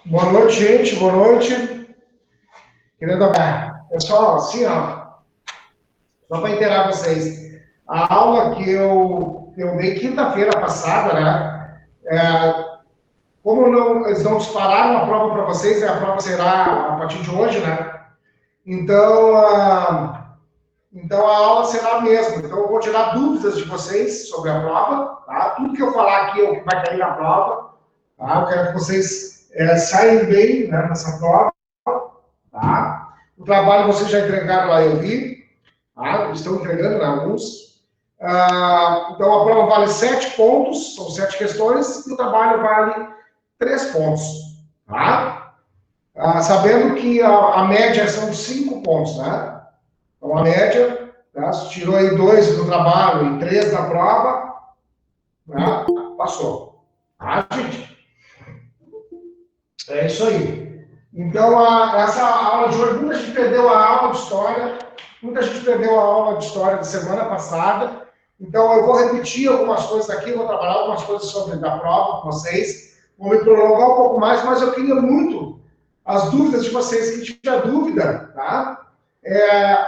Boa noite, gente. Boa noite. Querendo, pessoal, assim, ó, só para inteirar vocês, a aula que eu dei quinta-feira passada, né? Como não, eles não dispararam a prova para vocês, a prova será a partir de hoje, né? Então, então a aula será a mesma. Então, eu vou tirar dúvidas de vocês sobre a prova, tá? Tudo que eu falar aqui é o que vai cair na prova, tá? Eu quero que vocês saiam bem, né, nessa prova. Tá? O trabalho vocês já entregaram lá, eu vi. Tá? Estão entregando, né, alguns. Então, a prova vale 7 pontos, são 7 questões, e o trabalho vale 3 pontos. Tá? Sabendo que a média são 5 pontos. Né? Então, a média, tá? Se tirou aí 2 do trabalho e 3 da prova, né? Passou. Tá, gente? É isso aí. Então, essa aula de hoje, muita gente perdeu a aula de história, muita gente perdeu a aula de história da semana passada. Então, eu vou repetir algumas coisas aqui, vou trabalhar algumas coisas sobre da prova com vocês, vou me prolongar um pouco mais, mas eu queria muito as dúvidas de vocês. Quem tiver dúvida, tá?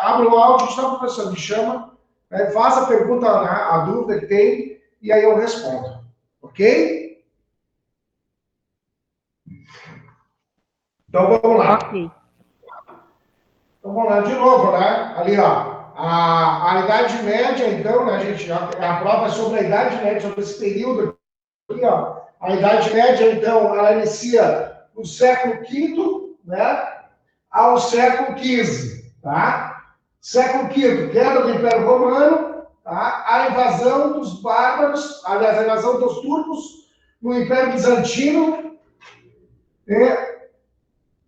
Abre o áudio, está, professor, me chama, faz a pergunta, né, a dúvida que tem, e aí eu respondo. Ok? Então, vamos lá. Ok. Então, vamos lá de novo, né? Ali, ó. A Idade Média, então, né, gente? A prova é sobre a Idade Média, sobre esse período aqui, ó. A Idade Média, então, ela inicia no século V, né? Ao século XV, tá? Século V, queda do Império Romano, tá? A invasão dos bárbaros, aliás, a invasão dos turcos no Império Bizantino e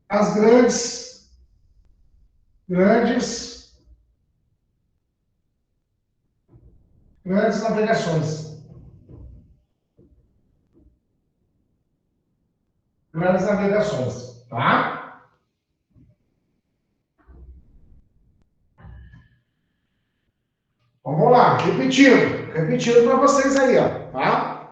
as grandes navegações. Grandes navegações, tá? Vamos lá, repetindo para vocês aí, ó, tá?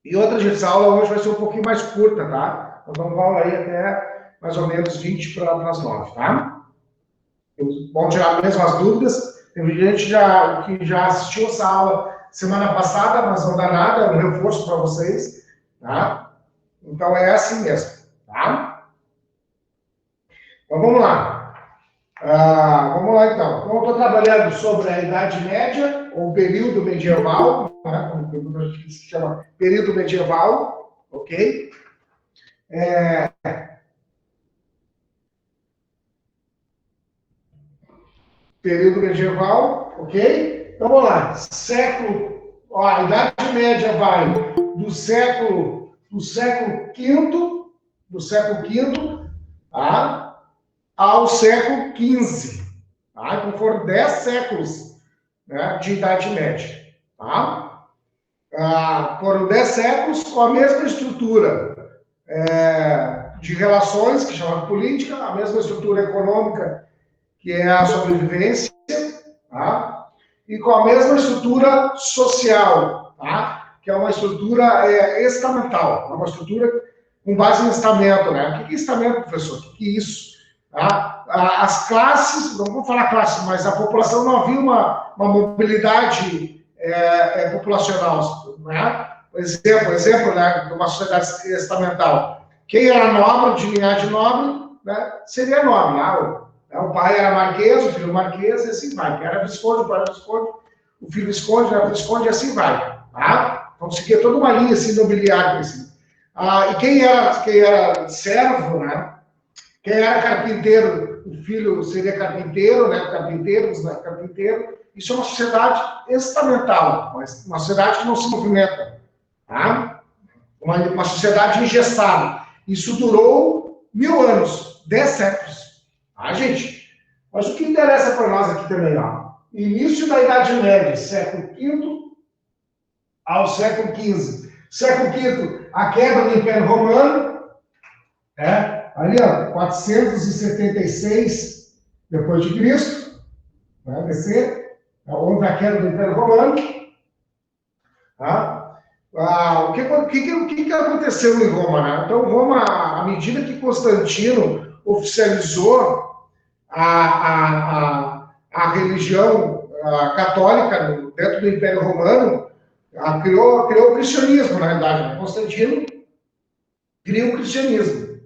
E outra, gente, essa aula hoje vai ser um pouquinho mais curta, tá? Nós vamos aula aí até mais ou menos 20 para as 9, tá? Vão tirar mesmo as dúvidas. Tem gente que já assistiu essa aula semana passada, mas não dá nada, é um reforço para vocês, tá? Então é assim mesmo, tá? Então vamos lá. Vamos lá, então. Então, eu estou trabalhando sobre a Idade Média, ou período medieval, né, como a gente se chama período medieval, ok? Período medieval, ok? Então, vamos lá. A Idade Média vai do século V, tá? Ao século XV. Tá? Então, foram 10 séculos, né, de Idade Média. Tá? Foram 10 séculos com a mesma estrutura de relações, que chama de política, a mesma estrutura econômica, que é a sobrevivência, tá? E com a mesma estrutura social, tá? Que é uma estrutura estamental, uma estrutura com base em estamento. Né? O que é estamento, professor? O que é isso? Tá? As classes, não vou falar classe, mas a população não havia uma mobilidade populacional. Né? Exemplo, né, de uma sociedade estamental. Quem era nobre, de linhagem nobre, né, seria nobre. Né? O pai era marquês, o filho marquês, e assim vai. Quem era visconde, o pai era visconde, o filho visconde, era visconde, e assim vai. Tá? Então, seguia toda uma linha assim, nobiliária. Assim. E quem era servo, né? Quem era carpinteiro, o filho seria carpinteiro, né? Carpinteiros, né? Carpinteiro. Isso é uma sociedade estamental, mas uma sociedade que não se movimenta. Tá? Uma sociedade engessada. Isso durou 1000 anos, 10 séculos. Tá, gente? Mas o que interessa para nós aqui também, ó? Início da Idade Média, século V ao século XV. Século V, a queda do Império Romano, ali, ó, 476 depois de Cristo, descer, houve a queda do Império Romano, tá? o que aconteceu em Roma, né? Então, Roma, à medida que Constantino oficializou a religião católica dentro do Império Romano, criou o cristianismo, na realidade, né? Constantino cria o cristianismo.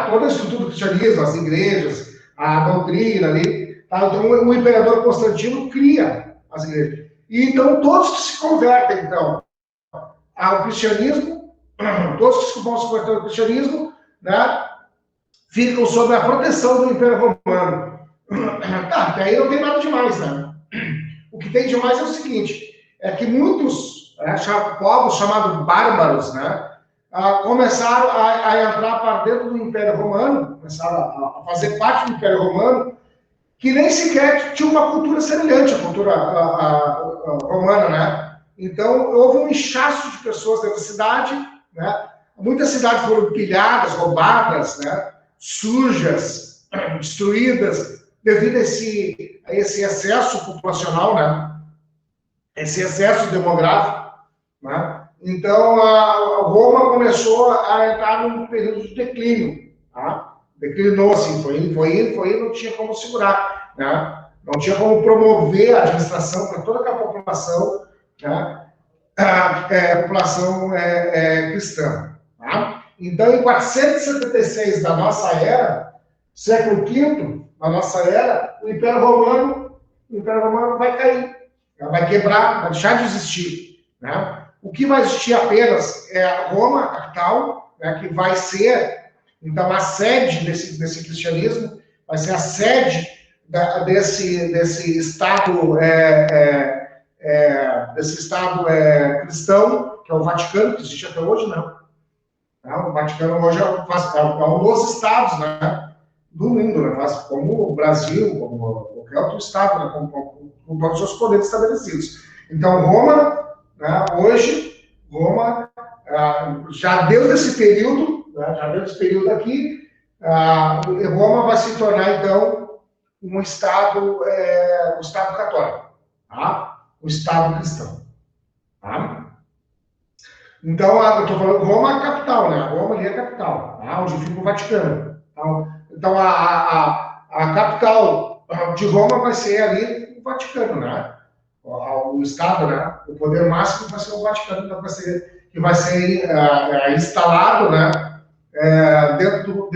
Toda a estrutura do cristianismo, as igrejas, a doutrina ali. Então, o imperador Constantino cria as igrejas. E então, todos que se convertem, então, ao cristianismo, todos que vão se converter ao cristianismo, né, ficam sob a proteção do Império Romano. Até aí não tem nada demais, né? O que tem demais é o seguinte, é que muitos povos chamados bárbaros, né, começaram a entrar para dentro do Império Romano, começaram a fazer parte do Império Romano, que nem sequer tinha uma cultura semelhante à cultura romana, né? Então, houve um inchaço de pessoas dentro da cidade, né? Muitas cidades foram pilhadas, roubadas, né? Sujas, destruídas, devido a esse excesso populacional, né? Esse excesso demográfico, né? Então, Roma começou a entrar num período de declínio, tá? Declinou, assim, foi indo, não tinha como segurar, né? Não tinha como promover a administração para toda a população, né? A população cristã, tá? Então, em 476 da nossa era, século V da nossa era, o Império Romano vai cair, vai quebrar, vai deixar de existir, né? O que vai existir apenas é Roma, a capital, né, que vai ser, então, a sede desse cristianismo, vai ser a sede desse Estado, desse Estado cristão, que é o Vaticano, que existe até hoje, né? O Vaticano hoje é um dos estados, né, do mundo, né? Faz como o Brasil, como qualquer outro estado, né, com todos os seus poderes estabelecidos. Então, Roma, né, hoje, Roma, já deu desse período, né, já deu desse período aqui, Roma vai se tornar, então, um Estado católico, tá? Um Estado cristão. Tá? Então, eu estou falando, Roma é a capital, né? Roma ali é a capital, tá? Onde fica o Vaticano. Então, a capital de Roma vai ser ali o Vaticano, né? O Estado, né? O poder máximo vai ser o Vaticano, então que vai ser instalado, né? Dentro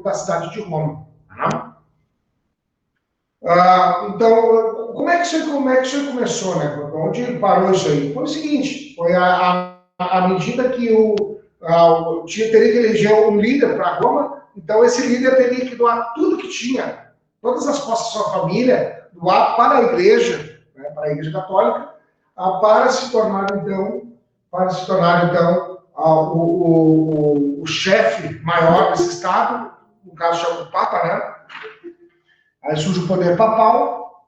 da cidade de Roma. Tá? Então, como é que isso aí começou, né? Onde parou isso aí? Foi o seguinte, foi à medida que teria que eleger um líder para Roma, então esse líder teria que doar tudo que tinha, todas as posses da sua família, doar para a igreja, né, para a igreja católica, para se tornar então o chefe maior desse estado, no caso chama o Papa, né? Aí surge o poder papal,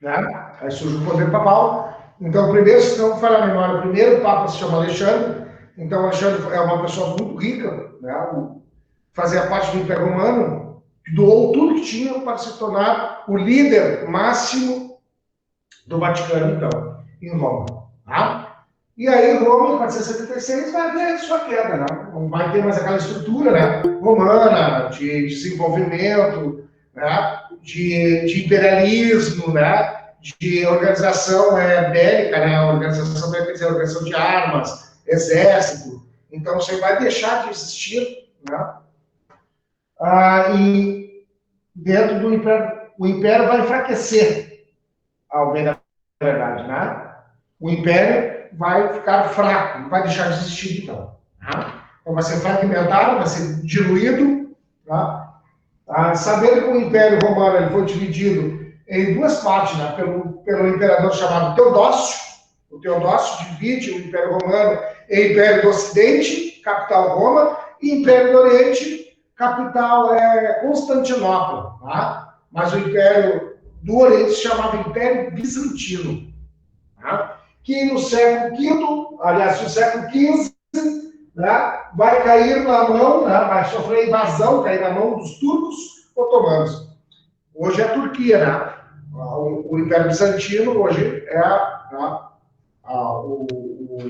né? Aí surge o poder papal. Então, primeiro, se não me falha a memória, o primeiro Papa se chama Alexandre. Então, Alexandre é uma pessoa muito rica, né? Fazia parte do Império Romano, doou tudo que tinha para se tornar o líder máximo do Vaticano, então, em Roma. Tá? E aí, Roma, em 476, vai ver sua queda, né? Não vai ter mais aquela estrutura, né, romana de desenvolvimento, né, de imperialismo, né, de organização bélica, né, organização bélica, quer dizer, organização de armas, exército. Então, você vai deixar de existir, né? E dentro do Império, o Império vai enfraquecer, ao bem da verdade, né? O Império vai ficar fraco, vai deixar de existir, então. Tá? Então, vai ser fragmentado, vai ser diluído. Tá? Sabendo que o Império Romano ele foi dividido em duas partes, né? pelo imperador chamado Teodócio. O Teodócio divide o Império Romano em Império do Ocidente, capital Roma, e Império do Oriente, capital Constantinopla. Tá? Mas o Império do Oriente se chamava Império Bizantino. Tá? Que no século V, aliás, no século XV, né, vai cair na mão, né, vai sofrer invasão, cair na mão dos turcos otomanos. Hoje é a Turquia, né? O Império Bizantino hoje é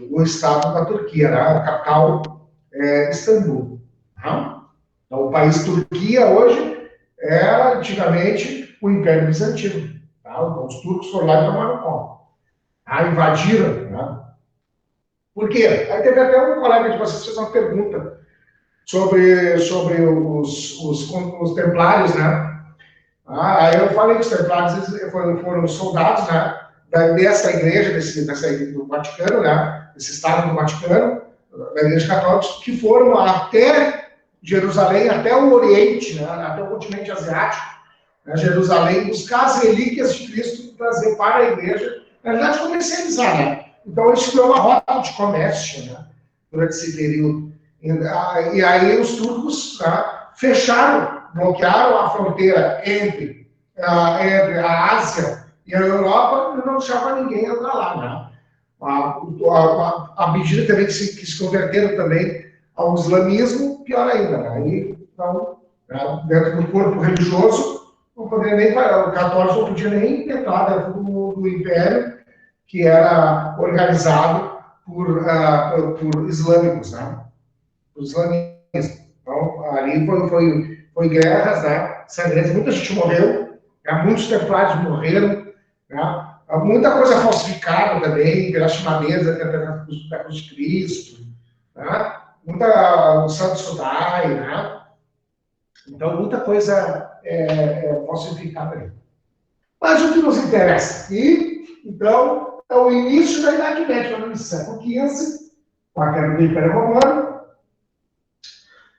o estado da Turquia, né? A capital é Istambul. Tá? Então, o país Turquia hoje era antigamente o Império Bizantino. Tá? Então, os turcos foram lá e tomaram conta. Invadiram. Né? Por quê? Aí teve até um colega de vocês que fez uma pergunta sobre os templários, né? Aí eu falei que os templários foram soldados, né? Dessa igreja, do Vaticano, né? Desse estado do Vaticano, da Igreja Católica, que foram até Jerusalém, até o Oriente, né? Até o continente asiático, né? Jerusalém, buscar as relíquias de Cristo e trazer para a igreja, na verdade, comercializar, né? Então, isso foi uma rota de comércio, né? Durante esse período. E aí os turcos, tá, fecharam, bloquearam a fronteira entre a Ásia e a Europa e não deixava ninguém entrar lá. Né? À medida também que se converteram também ao islamismo, pior ainda. Né? Aí, então, dentro do corpo religioso, não poderia nem, o católico não podia nem entrar dentro do império, que era organizado por islâmicos, né? Os islamistas. Então, ali foi guerras, né? Sangrentas, muita gente morreu, né? Muitos templários morreram, né? Muita coisa falsificada também, pelas chimadeiras da Cruz de Cristo, né? O Santo Sudai, né? Então, muita coisa falsificada ali. Mas o que nos interessa aqui, então, é o início da Idade Média, no século XV, com a queda do Império Romano,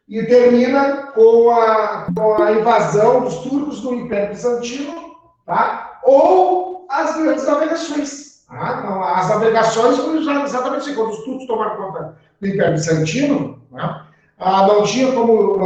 e termina com a invasão dos turcos do Império Bizantino, tá? Ou as grandes navegações. Tá? Então, as navegações foram exatamente assim, quando os turcos tomaram conta do Império Bizantino, né? Não tinha como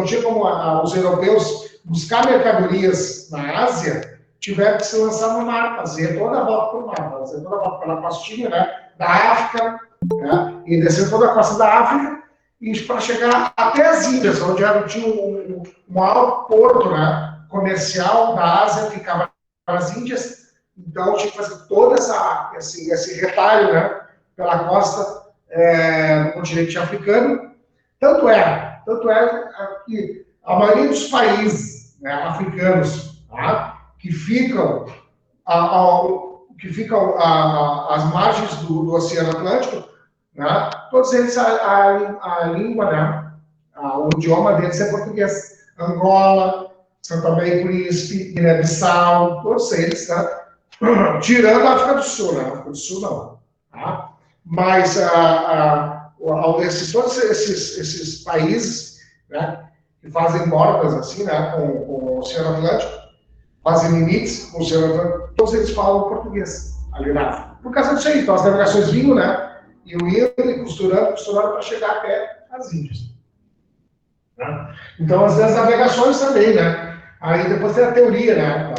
os europeus buscar mercadorias na Ásia, tiveram que se lançar no mar, fazer toda a volta pelo mar, fazer toda a volta pela costinha, né, da África, né, e descer toda a costa da África, e para chegar até as Índias, onde tinha o maior porto, né, comercial da Ásia, ficava nas Índias. Então tinha que fazer todo esse retalho, né, pela costa do continente africano. Tanto é que a maioria dos países, né, africanos, tá, que ficam às margens do Oceano Atlântico, né, todos eles, a língua, né, o idioma deles é português. Angola, São Tomé e Príncipe, Guiné-Bissau, todos eles, né, tirando a África do Sul, né, a África do Sul não. Tá? Mas todos esses países, né, que fazem bordas assim, né, com o Oceano Atlântico, fazem limites com o Oceano Atlântico, todos eles falam português ali na África. Por causa disso aí, então as navegações vinham, né, iam e costurando para chegar até as Índias. Né? Então as navegações também, né? Aí depois tem a teoria, né,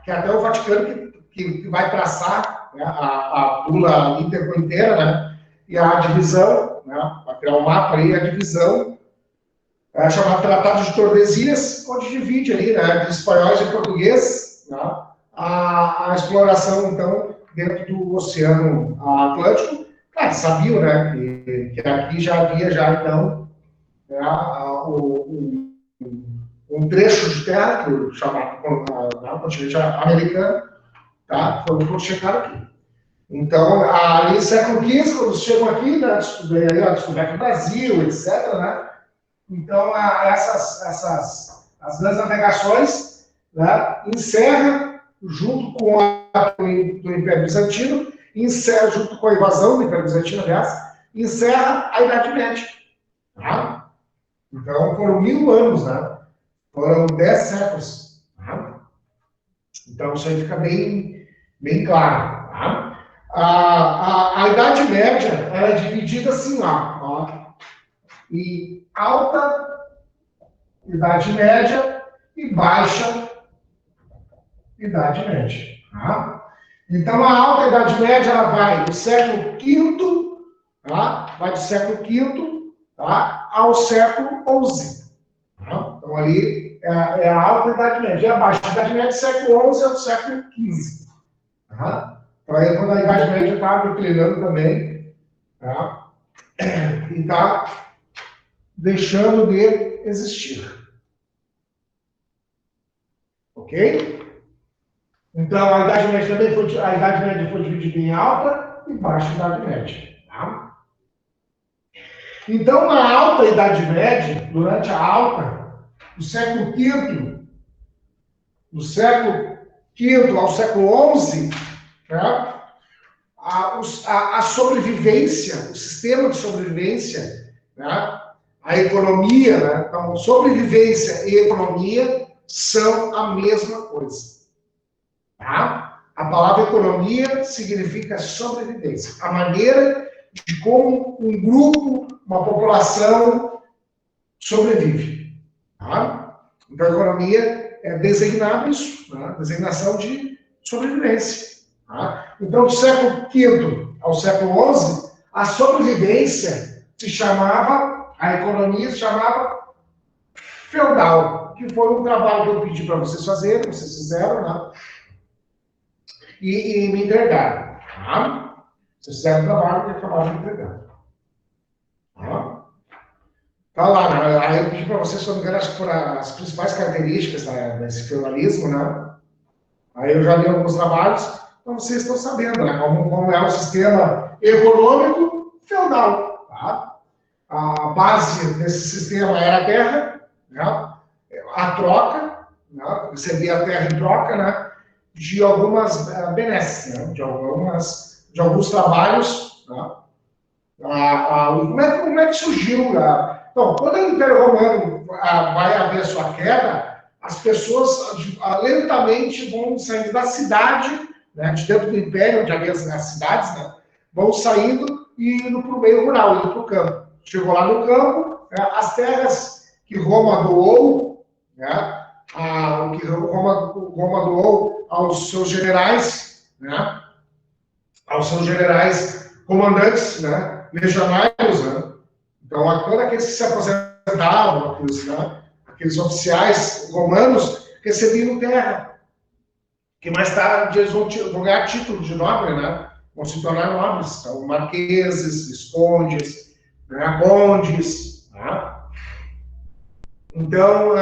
que até o Vaticano que vai traçar, né, a bula inteira, né, e a divisão, né, para criar um mapa aí, a divisão, chamado Tratado de Tordesilhas, onde divide ali, né, de espanhóis e português, né, a exploração, então, dentro do Oceano Atlântico. Claro, sabiam, né, que aqui já havia, então, né, um trecho de terra, chamado no continente americano, tá, quando chegaram aqui. Então, ali no século XV, quando chegam aqui, né, descoberto o Brasil, etc., né, então, as grandes navegações, né, encerra, junto com do Império Bizantino, encerra, junto com a invasão do Império Bizantino, aliás, encerra a Idade Média. Tá? Então, foram 1000 anos, né? Foram 10 séculos. Tá? Então, isso aí fica bem claro. Tá? A Idade Média ela é dividida assim, ó, em alta Idade Média e baixa Idade Média. Tá? Então, a alta Idade Média ela vai do século V, tá? Vai do século V, tá? Ao século XI. Tá? Então, ali é a alta Idade Média. E a baixa Idade Média, século XI ao século XV. Tá? Então, aí, quando a Idade Média está declinando também, tá? E está deixando de existir. Ok? Então, a Idade Média também foi, a Idade Média foi dividida em alta e baixa Idade Média. Tá? Então, na alta Idade Média, durante a alta, do século V, do século V ao século XI, né, a sobrevivência, o sistema de sobrevivência, né, a economia, né, então, sobrevivência e economia são a mesma coisa. Tá? A palavra economia significa sobrevivência, a maneira de como um grupo, uma população sobrevive. Tá? Então, a economia é designar isso, né? Designação de sobrevivência. Tá? Então, do século V ao século XI, a sobrevivência se chamava, a economia se chamava feudal, que foi um trabalho que eu pedi para vocês fazerem, vocês fizeram, né? E me entregaram. Tá? Vocês fizeram um trabalho e acabaram de entregar. Tá? Tá lá, né? Aí eu pedi para vocês, se não me engano, acho que foram as principais características desse feudalismo, né? Aí eu já li alguns trabalhos, então vocês estão sabendo, né? Como é o sistema econômico feudal, tá? A base desse sistema era a terra, né? A troca, né? Recebia a terra em troca, né? De algumas benesses, né? De alguns trabalhos, né? Como é que surgiu? Então, quando o Império Romano vai haver sua queda, as pessoas lentamente vão saindo da cidade, né, de dentro do Império, onde havia as cidades, né, vão saindo e indo para o meio rural, indo para o campo. Chegou lá no campo, as terras que Roma doou, né, que Roma doou aos seus generais, né, aos seus generais comandantes, né, legionários, né? Então, todos aqueles que se aposentavam, aqueles oficiais romanos, recebiam terra, que mais tarde eles vão ganhar título de nobre, né? Vão se tornar nobres, então, marqueses, viscondes, né, condes, né? Então,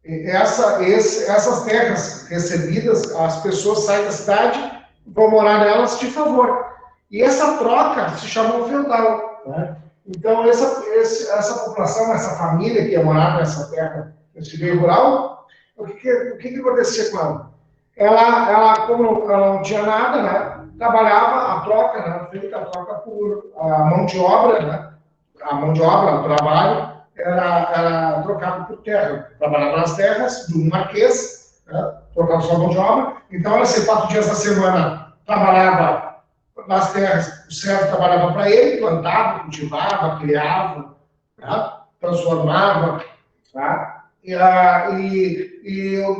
essas terras recebidas, as pessoas saem da cidade e vão morar nelas de favor. E essa troca se chamou feudal. Né? Então, essa população, essa família que ia morar nessa terra, nesse meio rural, o que acontecia com ela? Ela, como ela não tinha nada, né, trabalhava a troca, né, feita a troca por a mão de obra, né, a mão de obra, o trabalho, era trocado por terra. Trabalhava nas terras de um marquês, né, trocava sua mão de obra. Então, ela, 4 dias da semana, trabalhava nas terras, o servo trabalhava para ele, plantava, cultivava, criava, tá? Transformava, tá? E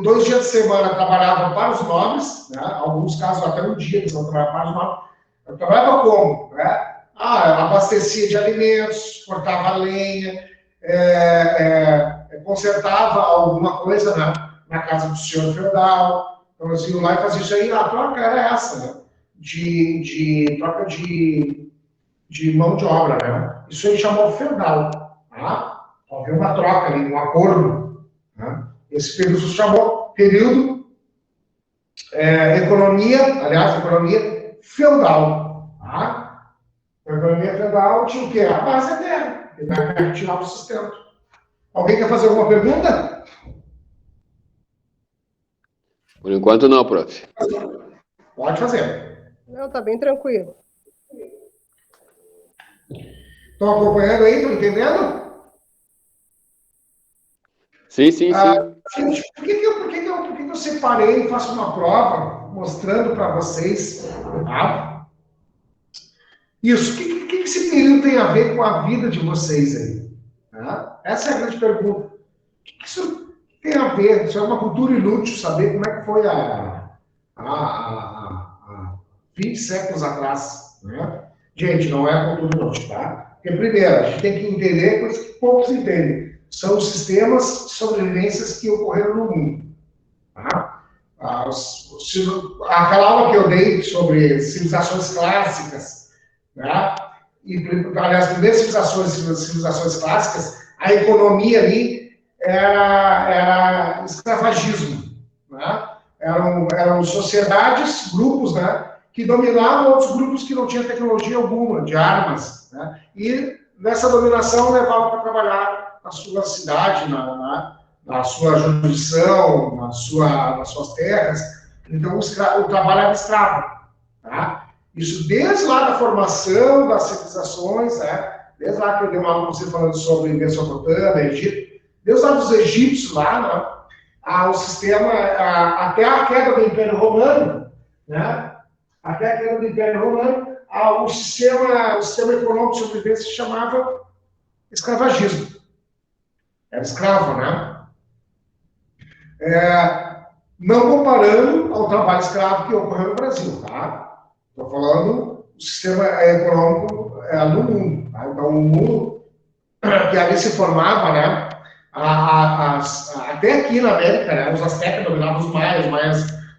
2 dias de semana trabalhava para os nobres, né? Alguns casos até um dia eles vão trabalhar para os nobres. Eu trabalhava como? Né? Ela abastecia de alimentos, cortava lenha, consertava alguma coisa na casa do senhor feudal. Então, eles iam lá e faziam isso aí. A troca era essa, né? Troca de mão de obra, né? Isso aí chamou feudal, tá? Havia uma troca ali, um acordo, né? Esse período se chamou período economia feudal, tá? A economia feudal tinha o quê? A base da terra, e da terra tirava o sustento. Alguém quer fazer alguma pergunta? Por enquanto não, prof. Pode fazer. Não, tá bem tranquilo. Estão acompanhando aí? Estão entendendo? Sim. Gente, por que eu separei e faço uma prova mostrando para vocês, tá? Isso, o que esse período tem a ver com a vida de vocês aí? Tá? Essa é a grande pergunta. O que isso tem a ver? Isso é uma cultura inútil, saber como é que foi há 20 séculos atrás, né? Gente, não é cultura inútil, tá? Porque, primeiro, a gente tem que entender coisas que poucos entendem. São os sistemas de sobrevivência que ocorreram no mundo. Tá? Aquela aula que eu dei sobre civilizações clássicas, né? E, aliás, primeiras civilizações clássicas, a economia ali era escravagismo, né? Eram sociedades, grupos, né, que dominavam outros grupos que não tinham tecnologia alguma, de armas, né? E nessa dominação levavam para trabalhar na sua cidade, na sua jurisdição, nas suas terras. Então, o trabalho era escravo. Tá? Isso desde lá da formação das civilizações, né? Desde lá que eu dei uma aula você falando sobre Mesopotâmia, Egito, desde lá dos egípcios, lá, né? O sistema, até a queda do Império Romano, né? Até a queda do Império Romano, o sistema econômico de sobrevivência se chamava escravagismo. Era escravo, né? Não comparando ao trabalho escravo que ocorreu no Brasil, tá? Estou falando do sistema econômico no mundo. Tá? Então, o mundo que ali se formava, né? Até aqui na América, né? Os astecas dominavam os maias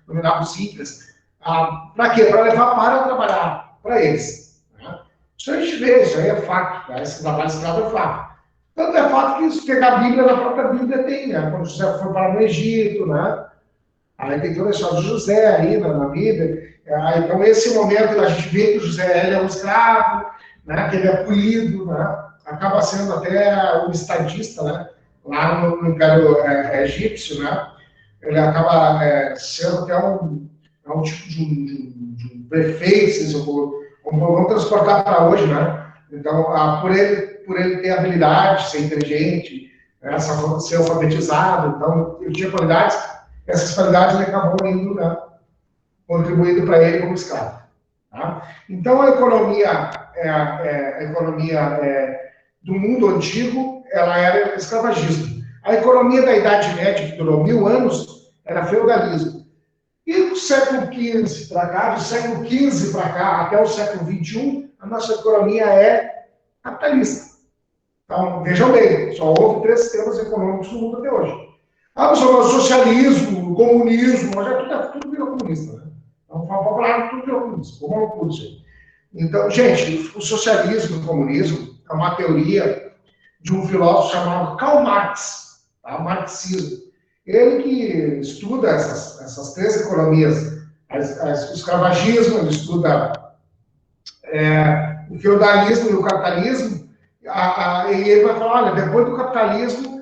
dominavam os incas. Para quê? Para levar para trabalhar para eles. Né? Isso a gente vê, isso aí é fato. Né? Esse trabalho escravo é fato. Tanto é fato que se pegar a Bíblia, na própria Bíblia tem, né? Quando José foi para o Egito, né? Aí tem toda a história de José aí na Bíblia. Então, esse momento, a gente vê que o José ele é um escravo, né? Que ele é polido, né? Acaba sendo até um estadista, né? Lá no Império Egípcio, né? Ele acaba sendo até um tipo de um prefeito, vamos transportar para hoje, né? Então, por ele ter habilidade, ser inteligente, né? Ser alfabetizado, então, ele tinha qualidades. Essas qualidades ele acabou indo, né, contribuindo para ele como escravo. Tá? Então, a economia do mundo antigo, ela era escravagismo. A economia da Idade Média, que durou 1000 anos, era feudalismo. E do século XV para cá, do século XV para cá, até o século XXI, a nossa economia é capitalista. Então, vejam bem, só houve 3 sistemas econômicos no mundo até hoje. O socialismo, o comunismo, mas tudo virou comunista, né? Então, falar tudo virou comunista. Como não pude ser? Então, gente, o socialismo e o comunismo é uma teoria de um filósofo chamado Karl Marx, tá? O marxismo. Ele que estuda essas 3 economias, o escravagismo, ele estuda o feudalismo e o capitalismo, e ele vai falar, olha, depois do capitalismo,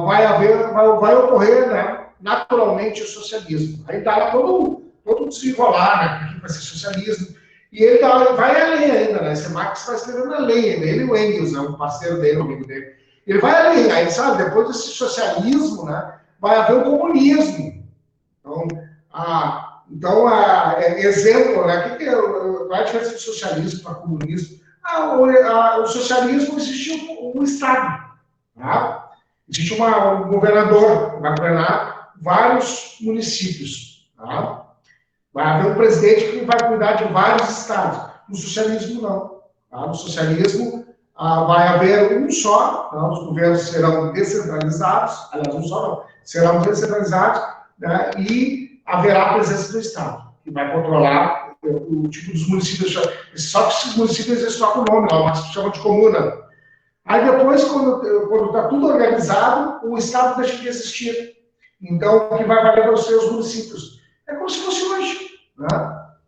vai ocorrer, né, naturalmente o socialismo. Aí dá lá todo desenrolar, né, que vai ser socialismo. E ele vai além ainda, né? Esse Marx vai escrevendo além, ele e o Engels, né, um parceiro dele, um amigo dele. Ele vai além, aí sabe, depois desse socialismo, né, vai haver o comunismo. Então, exemplo, né, qual é a diferença do socialismo para o comunismo? O socialismo existe um Estado, tá? Existe um governador que vai governar vários municípios. Tá? Vai haver um presidente que vai cuidar de vários estados. No socialismo, não. Tá? No socialismo, vai haver um só, tá? Os governos serão descentralizados, aliás, um só não, serão descentralizados, né? E haverá a presença do Estado, que vai controlar o tipo dos municípios. Só que esses municípios eles trocam o nome, lá, se chama de comuna. Aí depois, quando está tudo organizado, o Estado deixa de existir. Então, o que vai valer para os seus municípios? É como se fosse hoje. Né?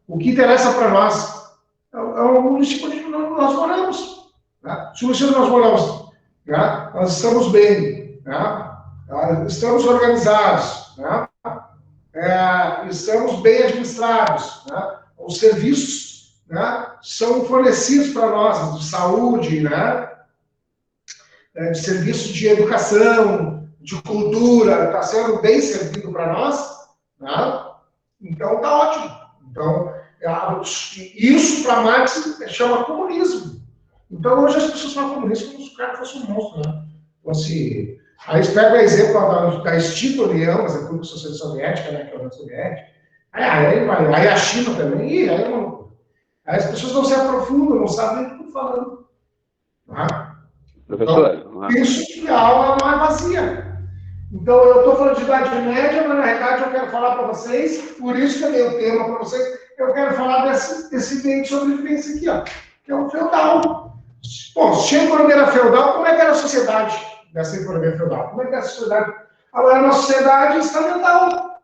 O que interessa para nós é o município onde nós moramos. Né? Se o município nós moramos, né? Nós estamos bem, né? Estamos organizados, né? Estamos bem administrados. Né? Os serviços, né, são fornecidos para nós, de saúde, né? De serviços de educação, de cultura, está sendo bem servido para nós, né? Então está ótimo. Então, isso para Marx chama comunismo. Então hoje as pessoas falam comunismo como se o cara fosse um monstro, né? Aí eles pegam o exemplo da extinta União, mas a República Socialista Soviética, né, que é a União Soviética, aí a China também, aí as pessoas não se aprofundam, não sabem o que estão falando. Né? Professor, então, isso que a aula não é vazia. Então, eu estou falando de Idade Média, mas na realidade eu quero falar para vocês, por isso que eu dei o tema para vocês, eu quero falar desse meio de sobrevivência aqui, ó, que é o feudal. Bom, se a economia era feudal, como é que era a sociedade dessa economia feudal? Como é que era a sociedade? Ela era uma sociedade estamental,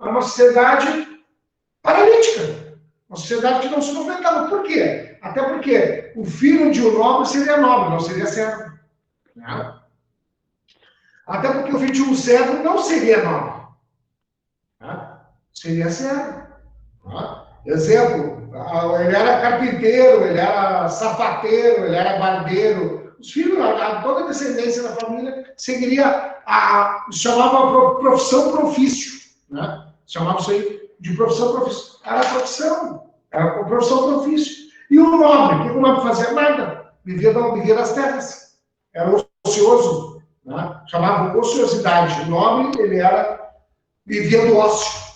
uma sociedade paralítica, uma sociedade que não se movimentava. Por quê? Até porque o filho de um nobre seria nobre, não seria servo. Né? Até porque o filho de um servo não seria nobre. Né? Seria servo. Né? Exemplo, ele era carpinteiro, ele era sapateiro, ele era barbeiro. Os filhos, toda a descendência da família seguiria chamava profissão profício. Né? Chamava isso aí de profissão profício. Era profissão profício. E o nobre, o que o nobre fazia? Nada. Vivia das terras. Era ocioso. Né? Chamava ociosidade. O nobre, vivia do ócio.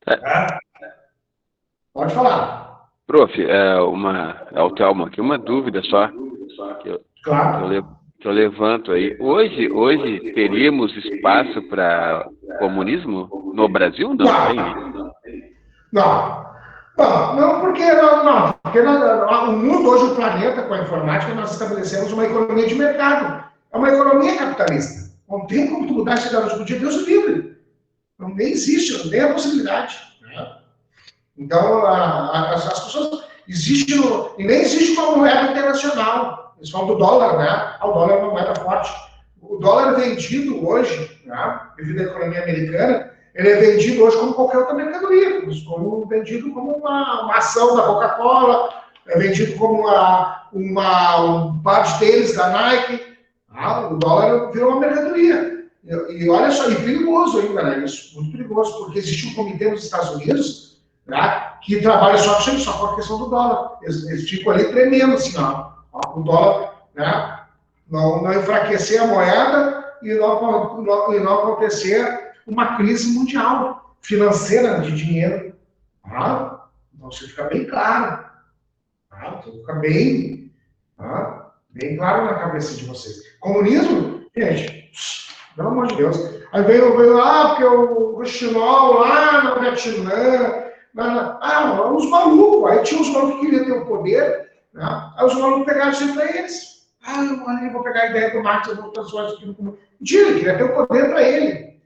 Né? Pode falar. Prof, o Thelma aqui, uma dúvida só que eu levanto aí. Hoje teríamos espaço para comunismo no Brasil? Não tem? Não, porque o mundo hoje, o planeta, com a informática, nós estabelecemos uma economia de mercado. É uma economia capitalista. Não tem como tu mudar esse da noite pro dia, Deus o livre. Não nem existe, não tem a possibilidade. Né? Então, as pessoas e nem existe uma moeda internacional. Eles falam do dólar, né? O dólar é uma moeda forte. O dólar é vendido hoje, né? Devido à economia americana, ele é vendido hoje como qualquer outra mercadoria, vendido como uma ação da Coca-Cola, é vendido como um par de tênis da Nike. O dólar virou uma mercadoria. E olha só, e perigoso ainda, né? Isso, muito perigoso, porque existe um comitê nos Estados Unidos, né, que trabalha só com a questão do dólar. Eles ficam ali tremendo, assim, ó o dólar, né, não enfraquecer a moeda e não acontecer uma crise mundial financeira de dinheiro. Então, isso fica bem claro. Então, fica bem claro na cabeça de vocês. Comunismo, gente, pelo amor de Deus. Aí veio porque o Roxinol lá no Vietnã, os malucos, aí tinha os malucos que queriam ter o poder, né? Aí os malucos pegaram isso para eles. Eu vou pegar a ideia do Marx, eu vou transformar isso aqui no comunismo. Mentira, ele queria ter o poder para ele.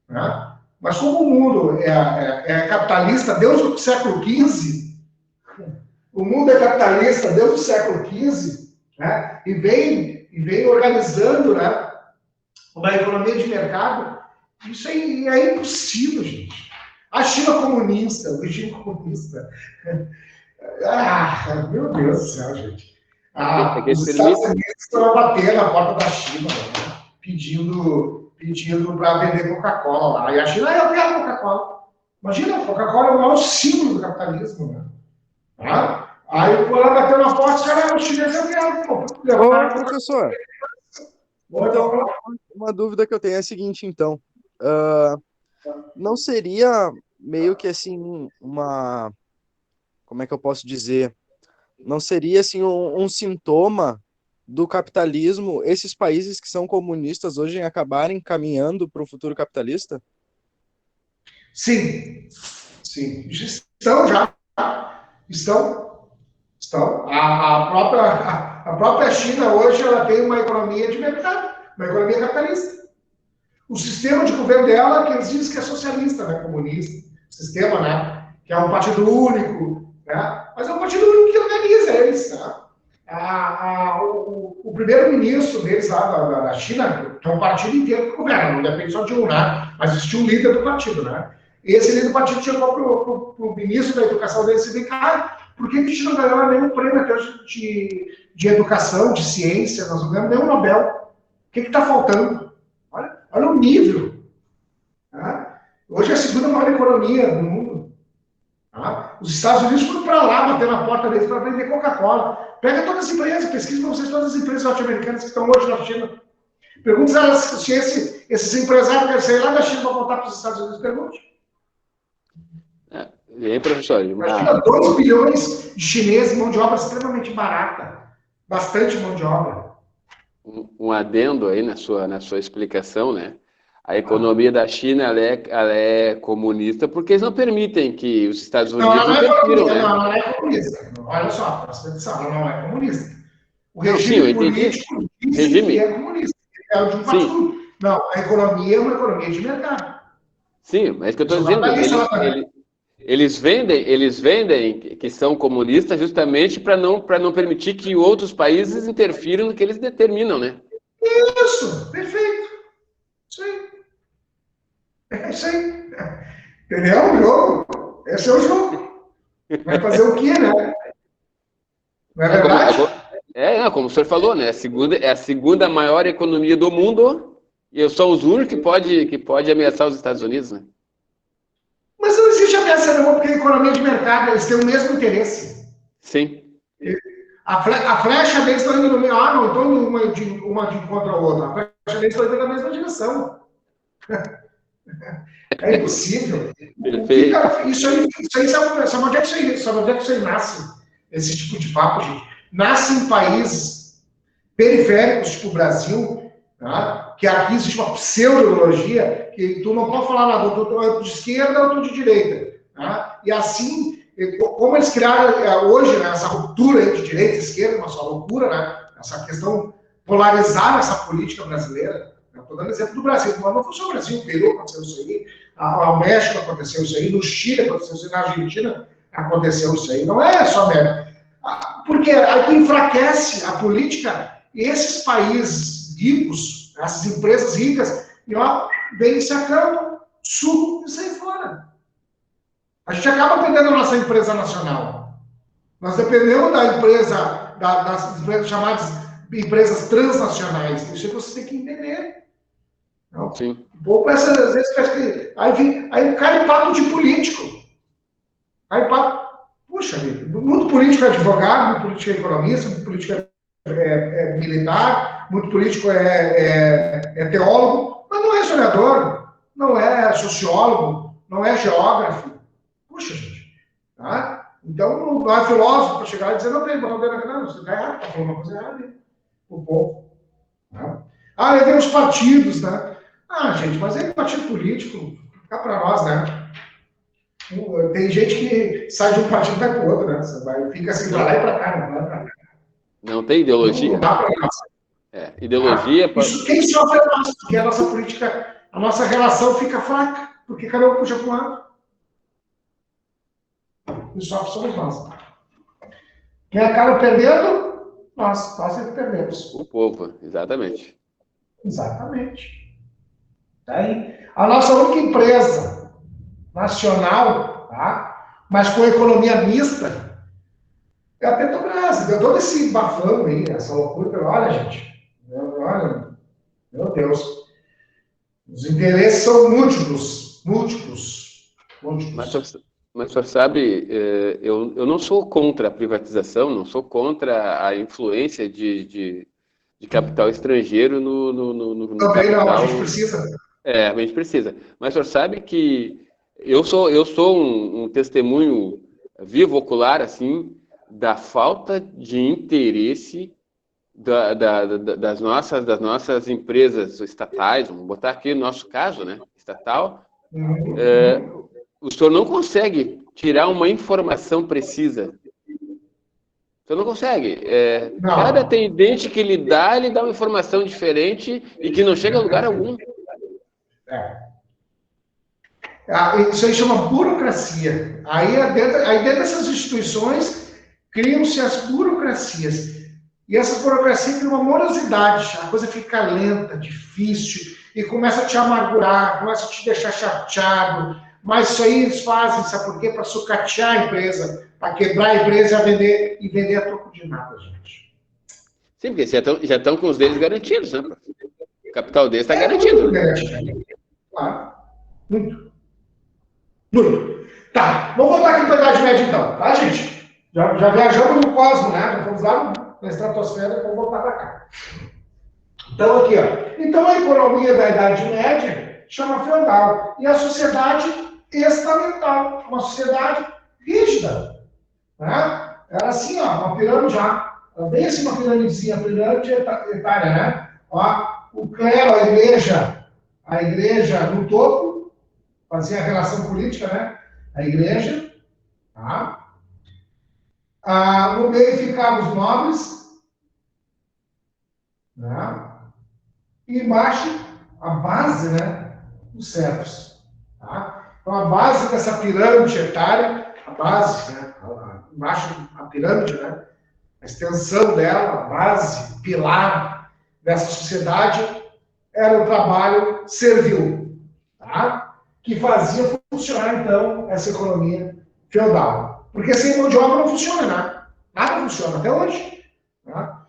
Né? Mas como o mundo é capitalista desde o século XV, o mundo é capitalista desde o século XV, né? e vem organizando, né, uma economia de mercado, isso aí é impossível, gente. A China comunista, o regime comunista. Meu Deus do céu, gente. Os Estados Unidos estão a bater na porta da China, né, pedindo para vender Coca-Cola lá. E a China, eu quero Coca-Cola. Imagina, a Coca-Cola é o maior símbolo do capitalismo, né? Aí ela bateu na porta, os caras, os chineses, eu quero. Ô, professor. Então, uma dúvida que eu tenho é a seguinte, então. Não seria meio que assim como é que eu posso dizer? Não seria assim um sintoma do capitalismo esses países que são comunistas hoje acabarem caminhando para o futuro capitalista? Sim. Estão já. Estão. A própria China hoje ela tem uma economia de mercado, uma economia capitalista. O sistema de governo dela, que eles dizem que é socialista, né, comunista, sistema, né, que é um partido único, né, mas é um partido único que organiza eles. Né. O primeiro-ministro deles lá da China, que é um partido inteiro que governa, não depende só de um, né, mas existe um líder do partido, né. Esse líder do partido chegou para o ministro da educação dele e disse, por que a gente não ganhou nenhum prêmio até hoje de educação, de ciência, nós não ganhamos nenhum Nobel? O que está faltando? Olha o nível. Tá? Hoje é a segunda maior economia do mundo. Tá? Os Estados Unidos foram para lá, bater na porta deles para vender Coca-Cola. Pega todas as empresas, pesquisa para vocês todas as empresas norte-americanas que estão hoje na China. Pergunta se esses empresários querem sair lá da China para voltar para os Estados Unidos. Pergunte. E aí, professor? Imagina 2 bilhões de chineses, mão de obra extremamente barata. Bastante mão de obra. Um adendo aí na sua explicação, né? a economia da China ela é comunista porque eles não permitem que os Estados Unidos interfiram, né? Não, ela não é comunista. Olha só, presta atenção, ela não é comunista. O Não, sim, eu regime entendi. político diz Regime. que é comunista. É o de um Sim. partido. Não, a economia é uma economia de mercado. Sim, mas é isso que eu estou dizendo. Eles vendem que são comunistas justamente para não permitir que outros países interfiram no que eles determinam, né? Isso, perfeito. Isso aí. É isso aí. Entendeu? O jogo. Esse é o jogo. Vai fazer o quê, né? Não é verdade? Como o senhor falou, né? É a segunda maior economia do mundo e são os únicos que pode ameaçar os Estados Unidos, né? Mas não existe ameaça nenhuma, porque a economia de mercado, eles têm o mesmo interesse. Sim. A flecha deles está indo no meio. Ah, não, estou indo uma de contra a outra. A flecha deles está indo na mesma direção. É impossível. Isso aí sabe onde é que isso aí nasce? Esse tipo de papo, gente. Nasce em países periféricos, tipo o Brasil, tá? Que aqui existe uma pseudo-ideologia que tu não pode falar nada, tu é de esquerda ou tu de direita. Tá? E assim, como eles criaram hoje, né, essa ruptura entre direita e esquerda, uma só loucura, né? Essa questão polarizar essa política brasileira. Estou dando exemplo do Brasil, mas não foi só o Brasil, o Peru aconteceu isso aí, ao México aconteceu isso aí, no Chile aconteceu isso aí, na Argentina aconteceu isso aí. Não é só América. Porque aí enfraquece a política e esses países ricos, essas empresas ricas, e ó, vem se acabam, sugam e saem fora. A gente acaba perdendo a nossa empresa nacional. Nós dependemos da empresa, das empresas chamadas empresas transnacionais. Isso é que você tem que entender. Não? Sim. Um pouco essas, às vezes, aí cai papo de político. Cai papo. Puxa vida, muito político é advogado, muito político é economista, muito político é militar, muito político é teólogo, mas não é historiador, não é sociólogo, não é geógrafo. Puxa, gente. Tá? Então, não é filósofo para chegar e dizer, não, você está errado, está falando uma coisa errada aí. O povo. Tá? Aí vem os partidos, né? Gente, mas aí partido político, fica para nós, né? Tem gente que sai de um partido e vai para o outro, né? Você fica assim, para lá e para cá, não vai para cá. Não tem ideologia. Não dá para nós. Ideologia... Isso quem sofre é nós, porque a nossa política, a nossa relação fica fraca, porque cada um puxa para um lado. Quem sofre somos nós. Quem acaba perdendo, nós é que perdemos. O povo, exatamente. Exatamente. Aí, a nossa única empresa nacional, tá? Mas com economia mista, é a Petrobras. Deu todo esse bafão aí, essa loucura. Olha, gente, olha, meu Deus. Os interesses são múltiplos. Mas você sabe, eu não sou contra a privatização, não sou contra a influência de capital estrangeiro no Também capital. não, a gente precisa. A gente precisa. Mas o senhor sabe que eu sou um testemunho vivo, ocular, assim, da falta de interesse das nossas empresas estatais, vamos botar aqui no nosso caso, né, estatal. O senhor não consegue tirar uma informação precisa. O senhor não consegue. Cada atendente que ele dá uma informação diferente e que não chega a lugar algum. Isso aí chama burocracia. Aí dentro dessas instituições criam-se as burocracias. E essas burocracias criam uma morosidade. A coisa fica lenta, difícil, e começa a te amargurar, começa a te deixar chateado. Mas isso aí eles fazem, sabe por quê? Para sucatear a empresa, para quebrar a empresa e vender a troco de nada, gente. Sim, porque já estão com os deles garantidos, né? O capital deles está garantido. Claro. Muito. Tá, vamos voltar aqui para a Idade Média então, tá, gente? Já viajamos no cosmos, né? Já fomos lá na estratosfera, vamos voltar para cá. Então, aqui, ó. Então, a economia da Idade Média chama feudal. E a sociedade estamental, uma sociedade rígida. Né? Era assim, ó, uma pirâmide já. Bem assim, uma pirâmidezinha, pirâmide etária, né? Ó, o clero, a igreja, a igreja no topo, fazia a relação política, né? A igreja, tá? No meio ficavam os nobres, né? E embaixo, a base, né? Os servos, tá? Então, a base dessa pirâmide etária, a base, né? Embaixo, a pirâmide, né? A extensão dela, a base, pilar dessa sociedade, era o trabalho servil, tá? Que fazia funcionar, então, essa economia feudal. Porque sem mão de obra não funciona, né? Nada funciona, até hoje. Tá?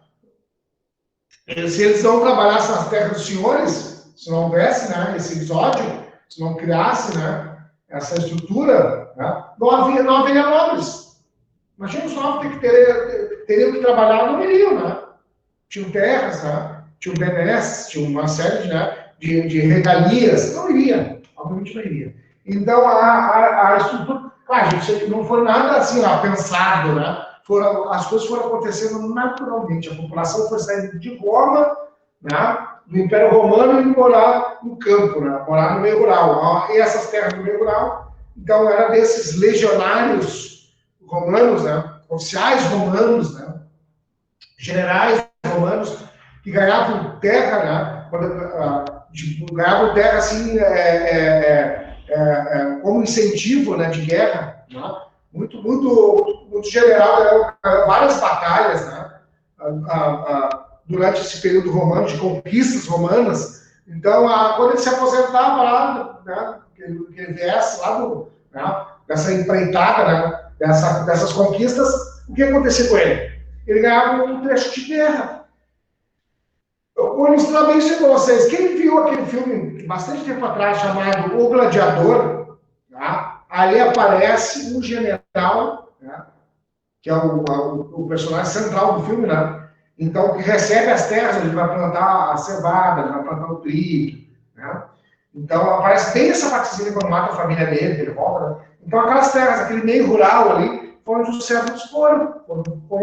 Se eles não trabalhassem nas terras dos senhores, se não houvesse, né, esse exódio, se não criasse, né, essa estrutura, né, não haveria nobres. Imagina os nobres teriam que trabalhar, não iriam, né? Tinham terras, né? Tinham benesses, tinha uma série de, né, de regalias, não iria, obviamente não iria. Então, a estrutura, claro, gente, não foi nada assim, ó, pensado, né? As coisas foram acontecendo naturalmente, a população foi saindo de Roma, né, do Império Romano, e morar no campo, né, morar no meio rural. E essas terras do meio rural, então, era desses legionários romanos, né, oficiais romanos, né, generais romanos, que ganhavam terra, né, ganhavam terra assim, como incentivo, né, de guerra, né, muito general, várias batalhas, né, durante esse período romano, de conquistas romanas. Então, quando ele se aposentava lá, né, que ele viesse lá né, dessa empreitada, né, dessas conquistas, o que acontecia com ele? Ele ganhava um trecho de terra. Eu vou ilustrar bem isso para vocês. Quem viu aquele filme bastante tempo atrás chamado O Gladiador, tá? Ali aparece um general, né, que é o personagem central do filme, né? Então, que recebe as terras, ele vai plantar a cevada, ele vai plantar o trigo, né? Então, aparece bem essa partezinha quando mata a família dele, ele volta, né? Então, aquelas terras, aquele meio rural ali, foi onde os servos foram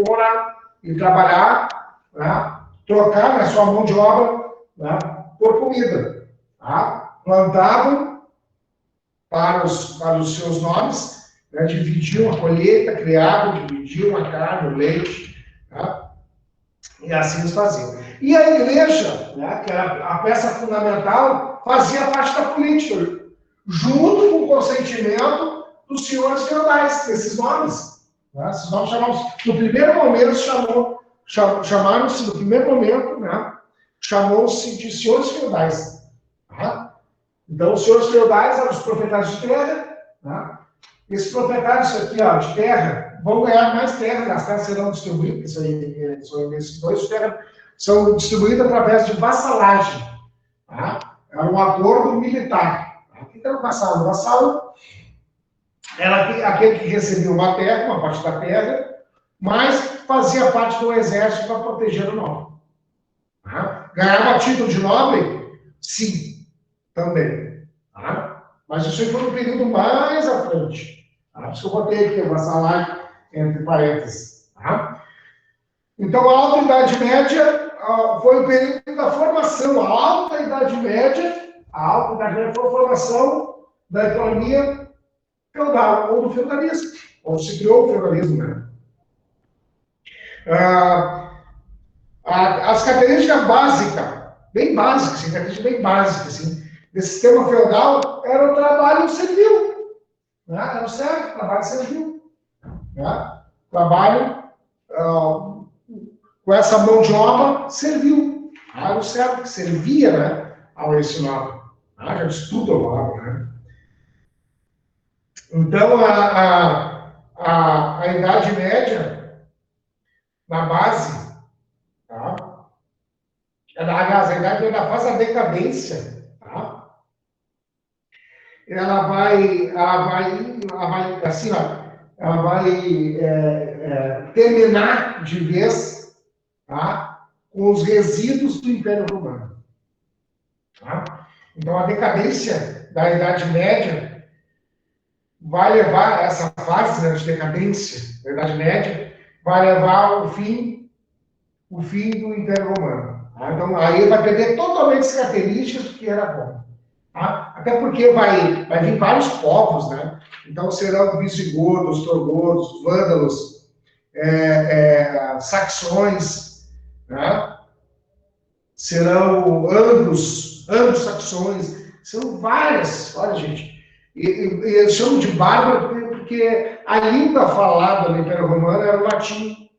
morar e trabalhar, né? Trocar, né, sua mão de obra, né, por comida. Tá? Plantavam para os seus nomes, né, dividiam a colheita, criavam, dividiam a carne, o leite, tá? E assim eles faziam. E a igreja, né, que era a peça fundamental, fazia parte da política, junto com o consentimento dos senhores feudais, desses nomes. Né? Esses nomes no primeiro momento, chamaram-se, no primeiro momento, né, chamou-se de senhores feudais. Tá? Então, os senhores feudais eram os proprietários de terra. Tá? Esses proprietários aqui, ó, de terra vão ganhar mais terra, as terras serão distribuídas, esses dois terras são distribuídas através de vassalagem. Tá? Era um acordo militar. O que era o vassalo? O vassalo era aquele que recebia uma terra, uma parte da terra, mas fazia parte do exército para proteger o nobre. Tá? Ganhava título de nobre? Sim, também. Tá? Mas isso aí foi no período mais à frente. Tá? Por isso que eu botei aqui a vassalagem entre parênteses. Tá? Então, a Alta Idade Média foi o período da formação. A Alta Idade Média foi a formação da economia feudal, ou do feudalismo. Ou se criou o feudalismo, né? As características básicas, bem básicas, assim, características bem básicas, assim, desse sistema feudal era o trabalho servil. Né? Era o certo, trabalho servil. Né? Trabalho com essa mão de obra servil. Era o certo que servia, né, ao ensinar. Já estuda a palavra, né? Então, a Idade Média, na base, tá? Aliás, a Idade Média faz a decadência, tá? Ela vai, assim, ó, ela vai terminar de vez, tá? Com os resíduos do Império Romano. Tá? Então, a decadência da Idade Média vai levar essa fase, né, de decadência da Idade Média, vai levar ao fim do Império Romano. Tá? Então, aí vai perder totalmente as características do que era Roma. Até porque vai vir vários povos, né? Então serão visigodos, ostrogodos, vândalos, saxões, né? Serão anglo-saxões, são várias, olha, gente. E eu chamo de bárbaro porque a língua falada no Império Romano era o latim,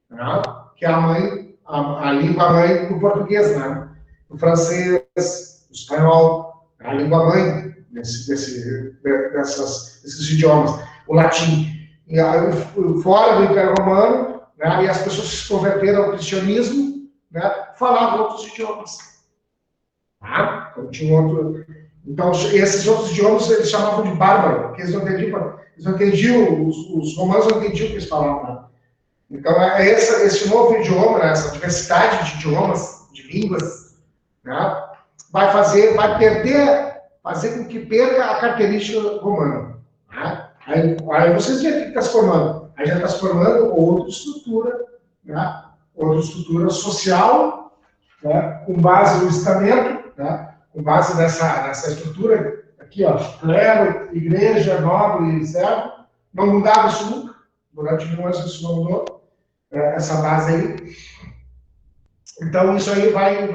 né? Que é a língua mãe do português, né? O francês, o espanhol, a língua mãe desses idiomas, o latim. E fora do Império Romano, né? E as pessoas se converteram ao cristianismo, né? Falavam outros idiomas. Tá? Então, então, esses outros idiomas eles chamavam de bárbaro, porque eles não entendiam, os romanos não entendiam o que eles falavam. Né? Então, esse novo idioma, né? Essa diversidade de idiomas, de línguas, né? vai fazer com que perca a característica romana. Né? Aí vocês veem o que está se formando. Aí já está se formando outra estrutura, né? Outra estrutura social, né? Com base no estamento, né? Com base nessa estrutura aqui, ó, clero, igreja, nobre e servo. Não mudava isso nunca. Durante 1000 anos isso não mudou. Essa base aí. Então isso aí vai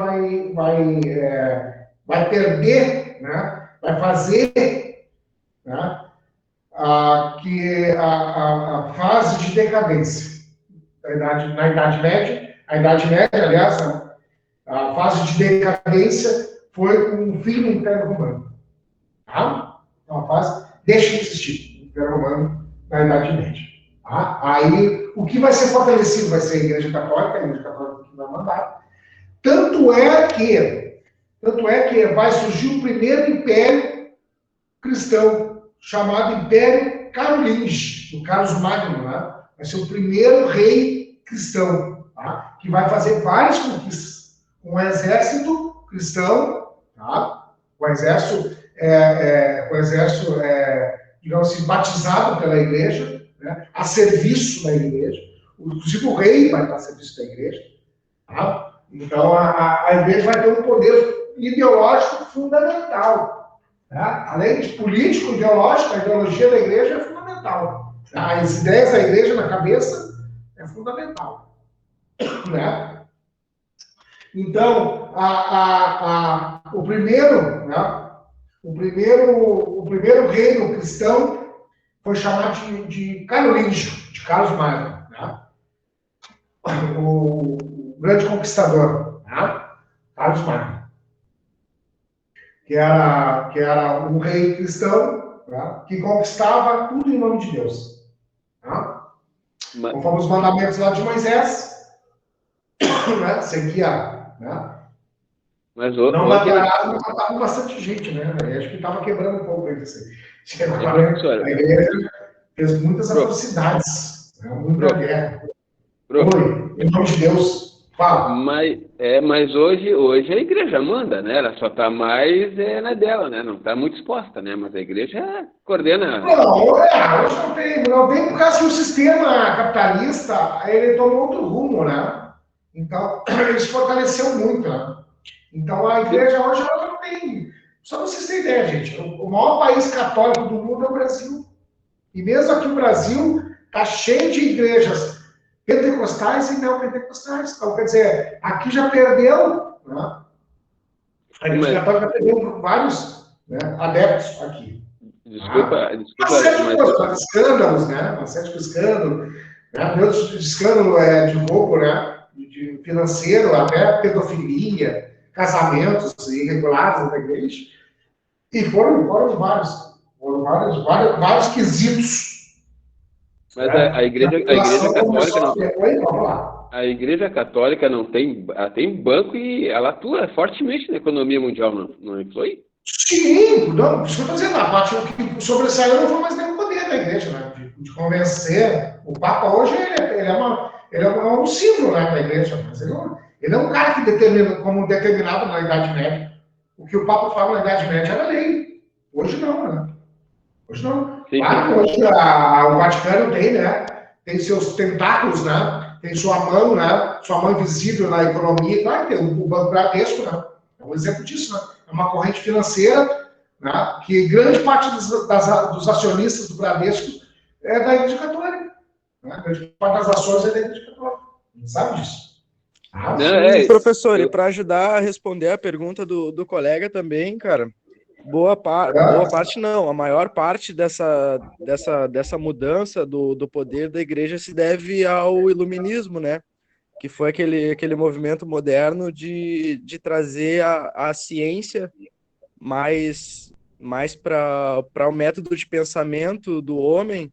perder, né? Vai fazer, né? Que a fase de decadência na Idade Média, aliás, a fase de decadência foi com o fim do Império Romano. Tá? Então a fase deixa de existir o Império Romano na Idade Média. Tá? Aí o que vai ser fortalecido vai ser a Igreja Católica que vai mandar. Tanto é que vai surgir o primeiro império cristão, chamado Império Carolíngio, do Carlos Magno, né? Vai ser o primeiro rei cristão, tá? Que vai fazer várias conquistas. Um exército cristão, tá? Um exército, digamos assim, batizado pela igreja, né? A serviço da igreja. Inclusive o rei vai estar a serviço da igreja, tá? Então a igreja vai ter um poder ideológico fundamental. Tá? Além de político, ideológico, a ideologia da igreja é fundamental. Tá? As ideias da igreja na cabeça é fundamental. Né? Então, o primeiro reino cristão foi chamado de Carolíngio, de Carlos Magno, né? O grande conquistador, né? Carlos Magno. Que era um rei cristão, né? Que conquistava tudo em nome de Deus. Né? Conforme os mandamentos lá de Moisés, né? Seguia, né? Mas não matava bastante gente, né? Acho que estava quebrando um pouco isso. A igreja fez muitas atrocidades, né? Muita guerra. Oi, em nome de Deus, fala. Mas hoje a igreja manda, né? Ela só está mais na dela, né? Não está muito exposta, né? Mas a igreja coordena. Hoje não tem por causa que o sistema capitalista ele tomou outro rumo, né? Então, ele se fortaleceu muito, né? Então, a igreja hoje ela não tem... Só pra vocês terem ideia, gente. O maior país católico do mundo é o Brasil. E mesmo aqui no Brasil, está cheio de igrejas pentecostais e neopentecostais. Então, quer dizer, aqui já perdeu, né? A igreja católica perdeu vários, né, adeptos aqui. Desculpa, uma série de escândalos, né? Uma série de escândalos, né? Desde escândalo de roubo, né? De financeiro, até pedofilia, casamentos irregulares da igreja. E foram vários quesitos. Mas a igreja católica não... A igreja católica não tem banco e ela atua fortemente na economia mundial, não influi? Sim, não, isso que eu estou dizendo, a parte que sobressaiu não foi mais nenhum poder da igreja, né? De convencer. O Papa hoje ele é um símbolo, né, da igreja, mas ele é um cara que determina, como determinado na Idade Média. O que o Papa fala na Idade Média era lei. Hoje não, né? Hoje não. Sim, claro que hoje o Vaticano tem, né? Tem seus tentáculos, né? Tem sua mão, né? Sua mão invisível na economia. Claro, tem o Banco Bradesco, né? É um exemplo disso, né? É uma corrente financeira, né, que grande parte dos acionistas do Bradesco é da Igreja Católica. Né? Grande parte das ações é da Igreja Católica. Não sabe disso? Professor, e para ajudar a responder a pergunta do colega também, cara, boa parte não, a maior parte dessa mudança do poder da igreja se deve ao iluminismo, né? Que foi aquele movimento moderno de trazer a ciência mais para o método de pensamento do homem,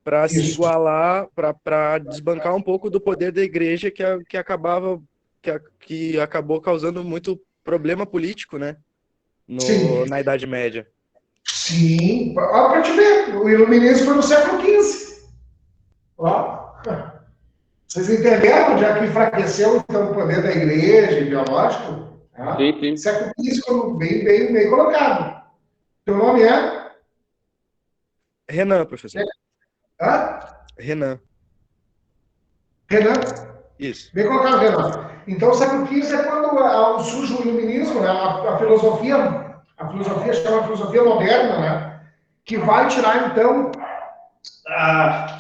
para se igualar, para desbancar um pouco do poder da igreja que acabou causando muito problema político, né? Na Idade Média. Sim, olha para te ver, o iluminismo foi no século XV. Ó, vocês entenderam onde é que enfraqueceu então, o poder da igreja ideológico? Sim. Século XV foi bem colocado. Teu nome é? Renan, professor. Renan. Isso. Bem colocado, Renan. Então, o século XV é quando surge o iluminismo, né? A filosofia chama filosofia moderna, né? Que vai tirar, então,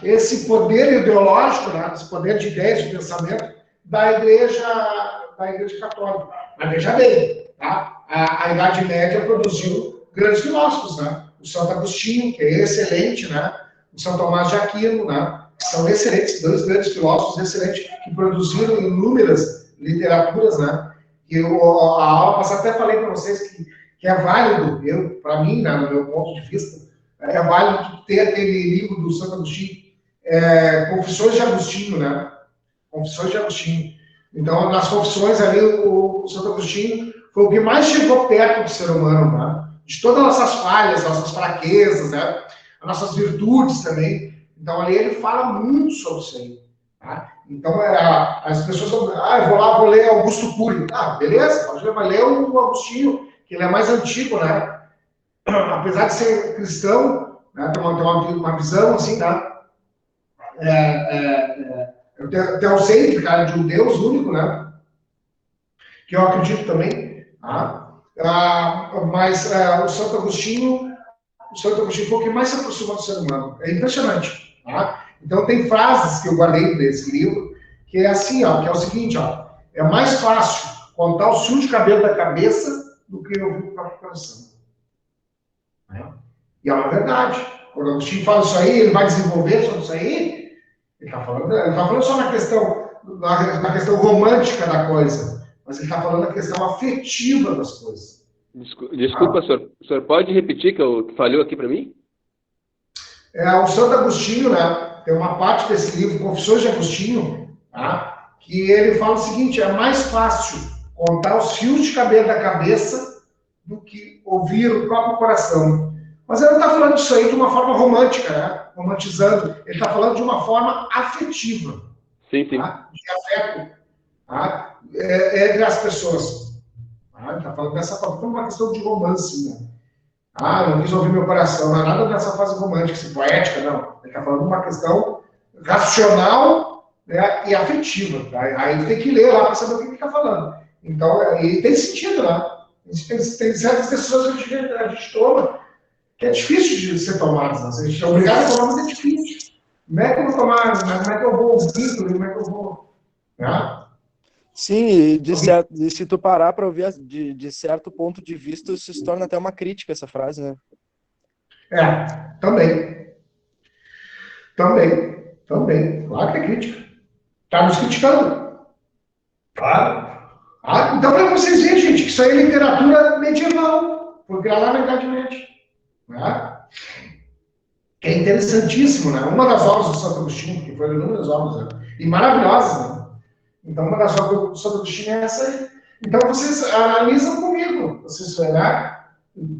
esse poder ideológico, né? Esse poder de ideias, de pensamento, da igreja católica. Mas veja bem, tá? A Idade Média produziu grandes filósofos, né? O Santo Agostinho, que é excelente, né? O São Tomás de Aquino, né? São excelentes, dois grandes filósofos excelentes, que produziram inúmeras literaturas, né? E a aula passada até falei para vocês que é válido, para mim, né, no meu ponto de vista, é válido ter aquele livro do Santo Agostinho, Confissões de Agostinho, né? Confissões de Agostinho. Então, nas confissões ali, o Santo Agostinho foi o que mais chegou perto do ser humano, né? De todas as nossas falhas, nossas fraquezas, né? As nossas virtudes também. Então, ali ele fala muito sobre isso aí. Tá? Então, as pessoas falam, eu vou ler Augusto Cury. Beleza, pode ler, mas lê o Agostinho, que ele é mais antigo, né? Apesar de ser cristão, né? Tem uma visão assim, tá? Teocêntrica, de um Deus único, né? Que eu acredito também. Tá? Mas o Santo Agostinho foi o que mais se aproximou do ser humano. É impressionante. Tá? Então, tem frases que eu guardei desse livro, que é assim, ó, que é o seguinte, ó, é mais fácil contar o fio de cabelo da cabeça do que ouvir o próprio coração. Né? E é uma verdade. Quando o Agostinho fala isso aí, ele vai desenvolver sobre isso aí, ele está falando só na questão romântica da coisa, mas ele está falando na questão afetiva das coisas. Desculpa, senhor. O senhor pode repetir que falhou aqui para mim? O Santo Agostinho, né, tem uma parte desse livro, Confissões de Agostinho, tá, que ele fala o seguinte, é mais fácil contar os fios de cabelo da cabeça do que ouvir o próprio coração. Mas ele não está falando disso aí de uma forma romântica, né, romantizando. Ele está falando de uma forma afetiva. Sim. Tá, de afeto, tá, entre as pessoas. Tá, ele está falando dessa forma, como uma questão de romance, né. Eu não quis ouvir meu coração, não é nada dessa fase romântica, assim, poética, não. Ele está falando de uma questão racional, né, e afetiva. Tá? Aí tem que ler lá para saber o que ele está falando. Então, e tem sentido, né? Tem certas decisões que a gente toma que é difícil de ser tomadas. Né? A gente é obrigado a tomar, mas é difícil. Como é que eu vou tomar? Como é que eu vou ouvir? Como é que eu vou... Né? Sim, e se tu parar para ouvir de certo ponto de vista, isso se torna até uma crítica, essa frase, né? Também. Claro que é crítica. Está nos criticando. Claro. Então, para vocês verem, gente, que isso aí é literatura medieval. Foi criada na Idade Média. Né? Que é interessantíssimo, né? Uma das obras do Santo Agostinho, que foi inúmeras obras, né? E maravilhosas, né? Então, uma das obras do Santo Agostinho é essa aí. Então, vocês analisam comigo. Vocês verão.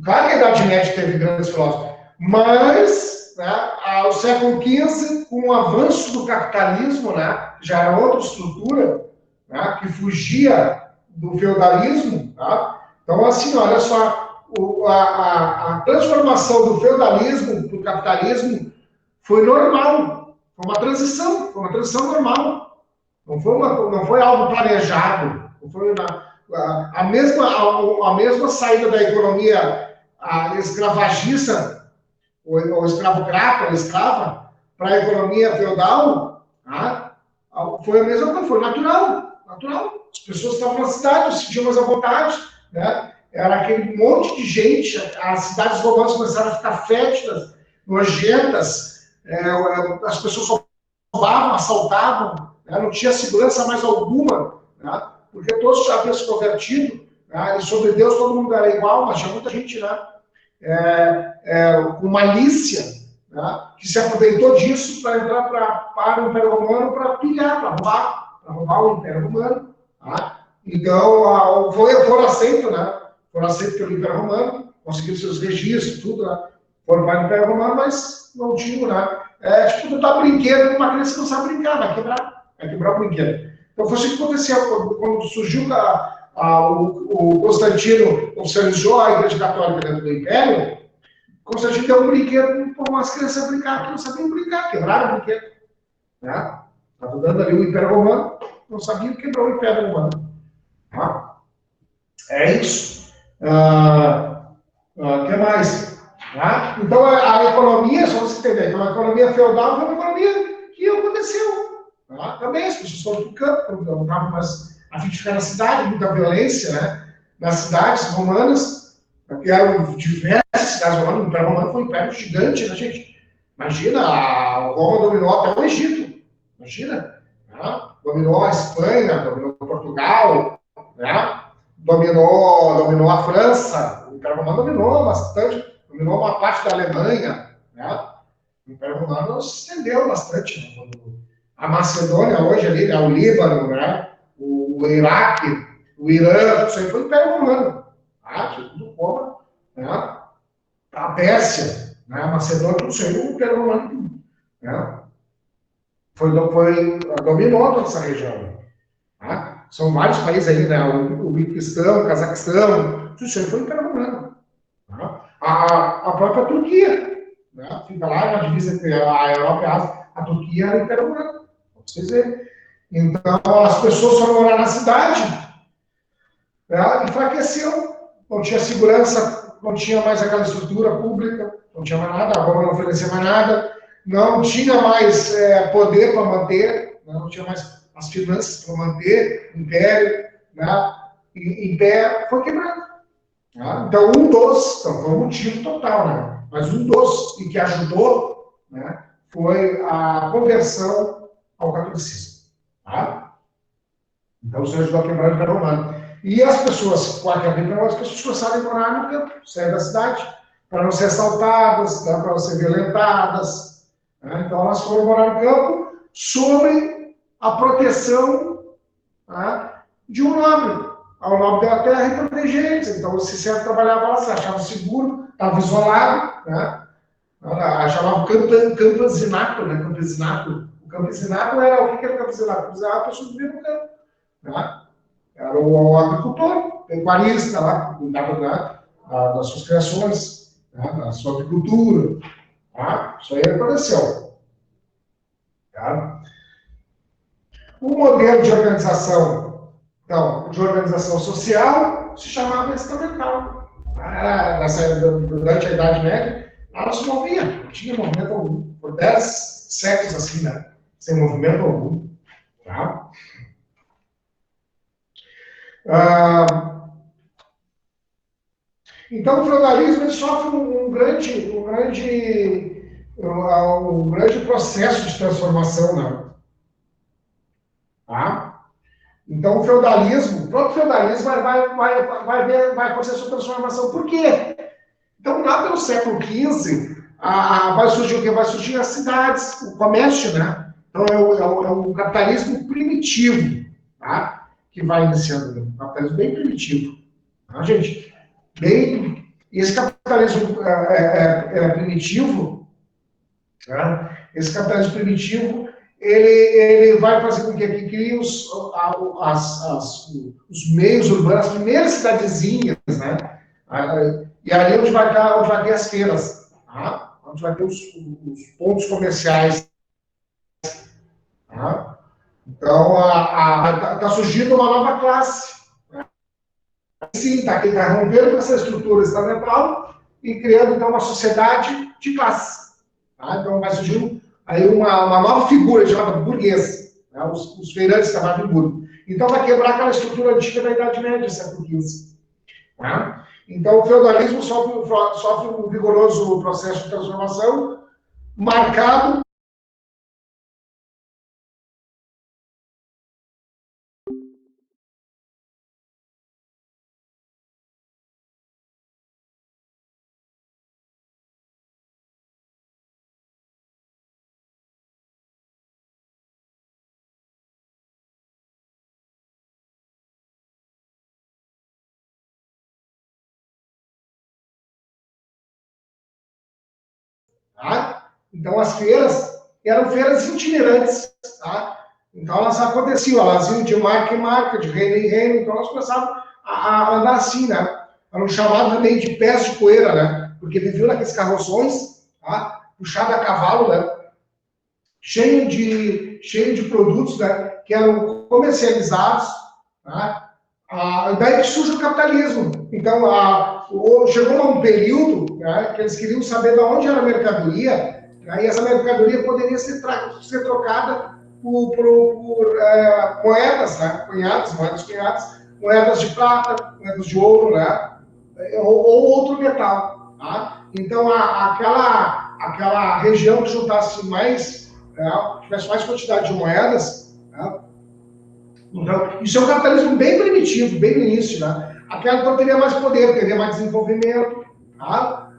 Claro que a Idade Média teve grandes filósofos, mas, né, ao século XV, com o avanço do capitalismo, né, já era outra estrutura, né, que fugia do feudalismo. Tá? Então, assim, olha só, a transformação do feudalismo para o capitalismo foi normal. Foi uma transição normal. Não foi algo planejado. Não foi a mesma saída da economia a escravagista, o escravocrata, a escrava, para a economia feudal, tá? Foi a mesma coisa, foi natural. As pessoas estavam na cidade, se sentiam mais à vontade, né? Era aquele monte de gente, as cidades romanas começaram a ficar fétidas, nojentas, as pessoas roubavam, assaltavam, né? Não tinha segurança mais alguma, né? Porque todos já haviam se convertido, né? E sobre Deus todo mundo era igual, mas tinha muita gente, né? Com malícia, né? Que se aproveitou disso para entrar para o Império Romano para pilhar, para roubar o Império Romano. Tá? Então, foram aceitos, né? Foram aceitos pelo Império Romano, conseguiram seus registros, tudo, né? Foram para o Império Romano, mas não tinham, né? Tipo, tu dá brinquedo com uma criança que não sabe brincar, vai quebrar o brinquedo. Então, foi isso que aconteceu quando surgiu o Constantino oficializou a Igreja Católica dentro do Império. Constantino deu um brinquedo para umas crianças brincar, que não sabiam brincar, quebraram o brinquedo. Né? Estava dando ali o Império Romano, não sabiam quebrar o Império Romano. Tá? É isso. Que mais? Tá? Então, a economia, só você entender, então, a economia feudal foi uma economia que aconteceu. Tá? Também as pessoas foram para o campo, mas a fim de ficar na cidade, muita violência, né? Nas cidades romanas, que eram diversas cidades romanas, o Império Romano foi um império gigante, né, gente? Imagina, a Roma dominou até o Egito, imagina, né? Dominou a Espanha, dominou Portugal, né? Dominou a França, o Império Romano dominou bastante, dominou uma parte da Alemanha, né? O Império Romano se estendeu bastante, né? A Macedônia hoje ali, né? O Líbano, né? O Iraque, o Irã, isso aí foi o Império Romano, tá? Tudo como, né? A Pérsia, né? A Macedônia, tudo isso aí o Império Romano, né? Dominou toda essa região, tá? São vários países aí, né? O Uzbequistão, o Cazaquistão, tudo isso aí foi o Império Romano. Tá? A própria Turquia, né? Fica lá na divisa entre a Europa e a Ásia, a Turquia era o Império Romano, pra vocês verem. Então, as pessoas foram morar na cidade, né? Enfraqueceu, não tinha segurança, não tinha mais aquela estrutura pública, não tinha mais nada, a Roma não oferecia mais nada, não tinha mais poder para manter, né? Não tinha mais as finanças para manter o império, né? E império foi quebrado. Né? Então, não foi um motivo total, né? Mas e que ajudou, né, foi a conversão ao catolicismo. Tá? Então, isso ajudou a quebrar o Império Romano. E as pessoas, com a quebra do Império Romano, as pessoas começaram a morar no campo, sair da cidade, para não ser assaltadas, né, para não ser violentadas. Né? Então, elas foram morar no campo sob a proteção, né, de um nobre. O nobre da terra e proteger eles. Então, se você trabalhava lá, você achava seguro, estava isolado, né? Chamava campesinato, né? Campesinato. O campesinato era o que era o campesinato? O campesinato era a pessoa que vivia no campo. Né? Era o agricultor, pecuarista lá, que cuidava das suas criações, né? Da sua agricultura. Tá? Isso aí aconteceu. Tá? O modelo de organização, então, de organização social se chamava estamental. Durante a Idade Média, ela se movia, não tinha movimento algum. Por 10 séculos assim, né? Sem movimento algum. Tá? Então, o feudalismo ele sofre um grande processo de transformação, né? Tá? Então, o próprio feudalismo vai acontecer a sua transformação. Por quê? Então, lá pelo século XV, vai surgir o quê? Vai surgir as cidades, o comércio, né? Então, é o capitalismo primitivo, tá? Que vai iniciando, um capitalismo bem primitivo. Tá, gente? E esse capitalismo primitivo, tá? Esse capitalismo primitivo, ele vai fazer com que crie os meios urbanos, as primeiras cidadezinhas, né? E ali é onde vai ter as feiras, tá? Onde vai ter os pontos comerciais. Tá? Então, está surgindo uma nova classe. Sim, está rompendo com essa estrutura estamental e criando, então, uma sociedade de classes. Tá? Então, vai surgir aí uma nova figura chamada burguês, né? Os feirantes trabalham em burgo. Então, vai quebrar aquela estrutura antiga da Idade Média, século XV. Tá? Então, o feudalismo sofre um vigoroso processo de transformação, marcado tá? Então, as feiras eram feiras itinerantes. Tá? Então, elas aconteciam, elas iam de marca em marca, de reino em reino, então elas começavam a andar assim, né? Eram chamados também de pés de poeira, né? Porque viviam naqueles carroções, tá? Puxado a cavalo, né? Cheio de produtos, né? Que eram comercializados, tá? Daí que surge o capitalismo. Então, chegou a um período, né, que eles queriam saber de onde era a mercadoria, né, e essa mercadoria poderia ser trocada por moedas, né, moedas de prata, moedas de ouro, né, ou outro metal. Tá? Então, aquela região que juntasse mais, tivesse mais quantidade de moedas, né, então, isso é um capitalismo bem primitivo, bem no início, né? Aquela então teria mais poder, teria mais desenvolvimento, tá?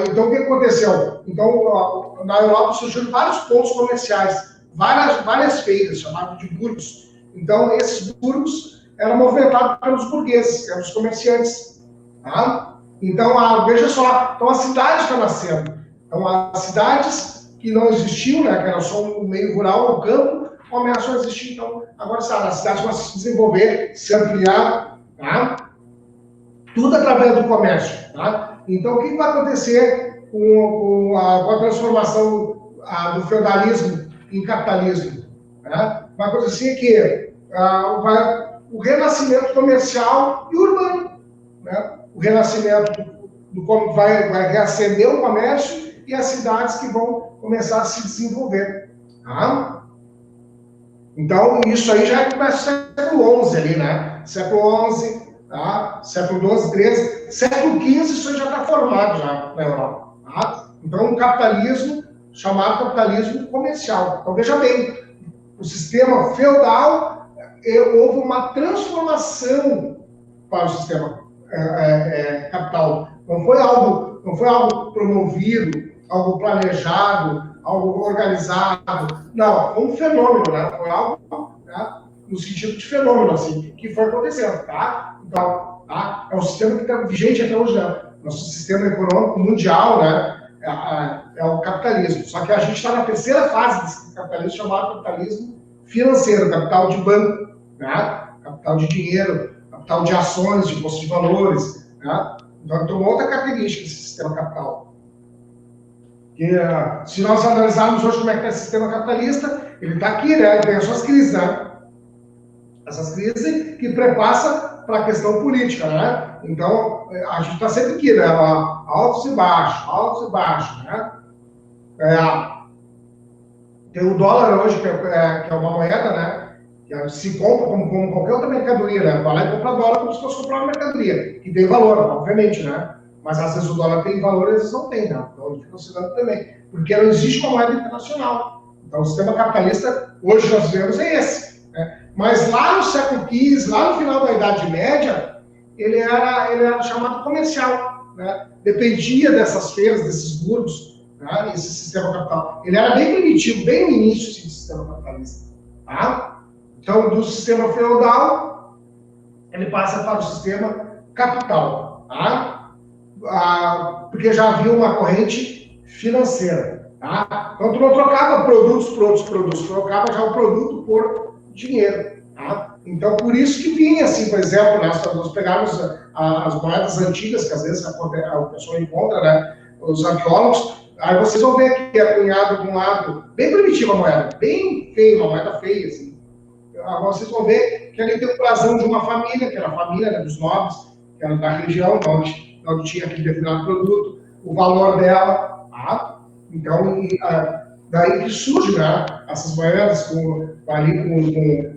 Então, o que aconteceu? Então, na Europa surgiram vários pontos comerciais, várias feiras, chamadas de burgos. Então, esses burgos eram movimentados pelos burgueses, pelos comerciantes, tá? Então, veja só, então a cidade está nascendo. Então, as cidades que não existiam, né, que eram só um meio rural, um campo, começam a existir. Então, agora a cidade começa a se desenvolver, se ampliar, tá? Tudo através do comércio. Tá? Então, o que vai acontecer com a transformação do feudalismo em capitalismo? Tá? Vai acontecer que o renascimento comercial e urbano. Né? O renascimento vai reacender o comércio e as cidades que vão começar a se desenvolver. Tá? Então, isso aí já começa no século XI ali, né? Século XI, tá? Século XII, XIII, século XV, isso aí já está formado já na Europa, tá? Então, um capitalismo chamado capitalismo comercial. Então, veja bem, o sistema feudal, houve uma transformação para o sistema capital. Não foi algo promovido, algo planejado, algo organizado. Não, foi um fenômeno, né? Foi algo, né, no sentido de fenômeno, assim, que foi acontecendo, tá? Então, tá? É um sistema que está vigente até hoje, né? Nosso sistema econômico mundial, né? É o capitalismo. Só que a gente está na terceira fase desse capitalismo, chamado capitalismo financeiro, capital de banco, né? Capital de dinheiro, capital de ações, de bolsa de valores, né? Então, tem uma outra característica desse sistema capital. Que, se nós analisarmos hoje como é que é o sistema capitalista, ele está aqui, né? Ele tem as suas crises, né? Essas crises que prepassa para a questão política, né? Então, a gente está sempre aqui, né? Altos e baixos, né? Tem o dólar hoje, que é uma moeda, né? Que se compra como qualquer outra mercadoria, né? Vai lá e compra dólar como se fosse comprar uma mercadoria, que tem valor, obviamente, né? Mas às vezes o dólar tem valor e às vezes não tem, né? Então ele fica oscilando também. Porque não existe uma moeda internacional. Então o sistema capitalista, hoje nós vemos, é esse. Né? Mas lá no século XV, lá no final da Idade Média, ele era chamado comercial. Né? Dependia dessas feiras, desses burgos, né? Esse sistema capital. Ele era bem primitivo, bem no início assim, do sistema capitalista. Tá? Então, do sistema feudal, ele passa para o sistema capital. Tá? Porque já havia uma corrente financeira. Tá? Então, tu não trocava produtos por outros produtos, trocava já o produto por dinheiro. Tá? Então, por isso que vinha, assim, por exemplo, né, nós pegarmos as moedas antigas, que às vezes a pessoa encontra, né, os arqueólogos, aí vocês vão ver que é cunhado de um lado, bem primitiva a moeda, bem feia, uma moeda feia, assim. Agora vocês vão ver que ali tem o brasão de uma família, que era a família, né, dos nobres, que era da região onde onde tinha aquele determinado produto, o valor dela, tá? Então, daí que surge, né, essas moedas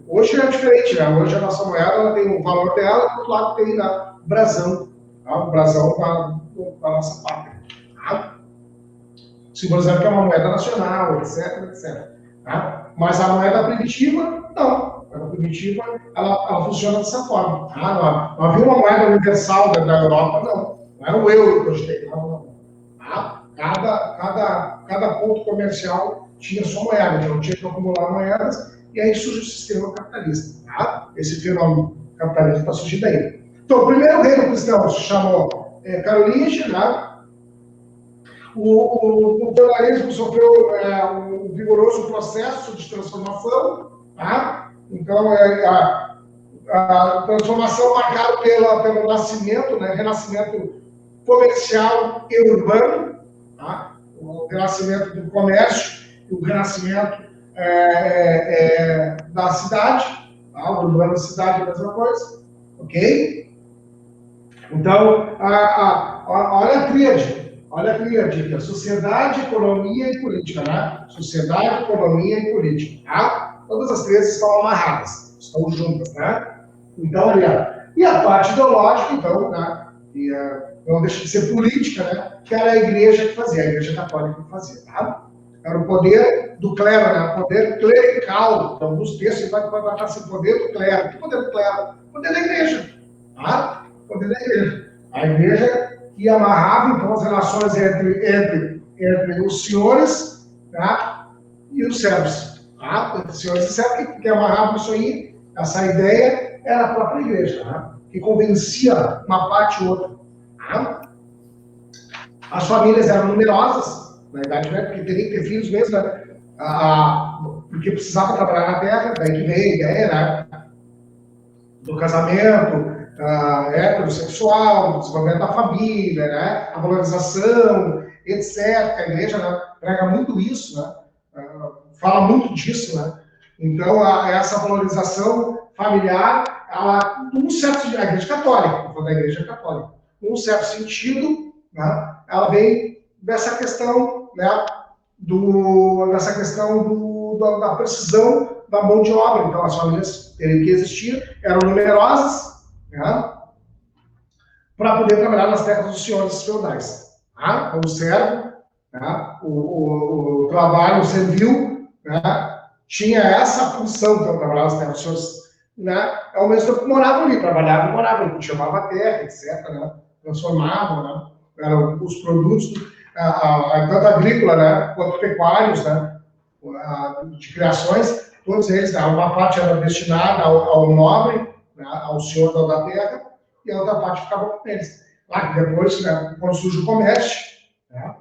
hoje é diferente, né? Hoje a nossa moeda ela tem o valor dela, e do outro lado tem, né, o brasão, tá? O brasão da nossa pátria, tá? Simbolizando que é uma moeda nacional, etc, etc. Tá? Mas a moeda primitiva, não. A moeda primitiva, ela funciona dessa forma. Tá? Não havia uma moeda universal da Europa, não. Não era o euro que hoje tem, não. Tá? Cada ponto comercial tinha sua moeda, então tinha que acumular moedas, e aí surge o sistema capitalista. Tá? Esse fenômeno capitalista está surgindo aí. Então, o primeiro reino cristão se chamou Carolíngia, né? O feudalismo sofreu um vigoroso processo de transformação, tá? Então, a transformação marcada pelo nascimento, né, renascimento comercial e urbano, tá? O renascimento do comércio, o renascimento da cidade, tá? O urbano e cidade é a mesma coisa, ok? Então, olha a tríade. Olha a tríade, sociedade, economia e política, né? Sociedade, economia e política, tá? Todas as três estão amarradas, estão juntas, né? Então, ali, e a parte ideológica, então, né? Não deixa de ser política, né? Que era a igreja que fazia, a igreja católica que fazia, tá? Era o poder do clero, né? O poder clerical. Então, nos textos vai tratar assim, poder do clero. Que poder do clero? Poder da igreja, tá? Poder da igreja. A igreja que amarrava, então, as relações entre os senhores, tá? E os servos, tá? Entre os senhores e servos, que amarravam isso aí, essa ideia, era a própria igreja, tá? Que convencia uma parte ou outra, tá? As famílias eram numerosas, na Idade Média, porque teria que ter filhos mesmo, né? Porque precisava trabalhar na terra, daí que veio a ideia, né? Do casamento, heterossexual, do desenvolvimento da família, né? A valorização, etc. A igreja, né, prega muito isso, né? Fala muito disso, né? Então, essa valorização familiar, num certo sentido, a igreja católica, estou falando da igreja católica, num certo sentido, né, ela vem dessa questão, né, da precisão da mão de obra. Então, as famílias teriam que existir, eram numerosas, né, para poder trabalhar nas terras dos senhores feudais. Tá? Então, o servo, né, o trabalho servil, né, tinha essa função, então, trabalhar nas terras dos senhores, né, ao mesmo tempo que moravam ali, trabalhavam e moravam, cultivavam a terra, etc., né, transformavam, né, eram os produtos, tanto agrícola, né, quanto pecuários, né, de criações, todos eles, uma parte era destinada ao nobre, né, ao senhor da terra, e a outra parte ficava com eles. Lá que depois, né, quando surge o comércio, né,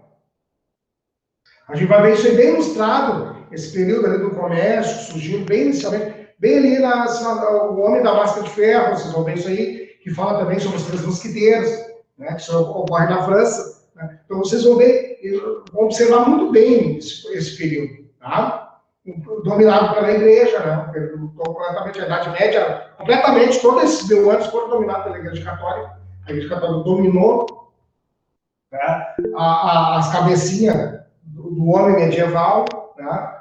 a gente vai ver isso aí bem ilustrado, esse período ali do comércio, surgiu bem inicialmente, bem ali o Homem da Máscara de Ferro, vocês vão ver isso aí, que fala também sobre os três mosquiteiros, né, que isso ocorre na França. Né? Então vocês vão ver, vão observar muito bem esse período, tá? Dominado pela igreja, né? Completamente a Idade Média, completamente, todos esses 1000 anos foram dominados pela igreja católica. A igreja católica dominou, né, as cabecinhas do homem medieval, né?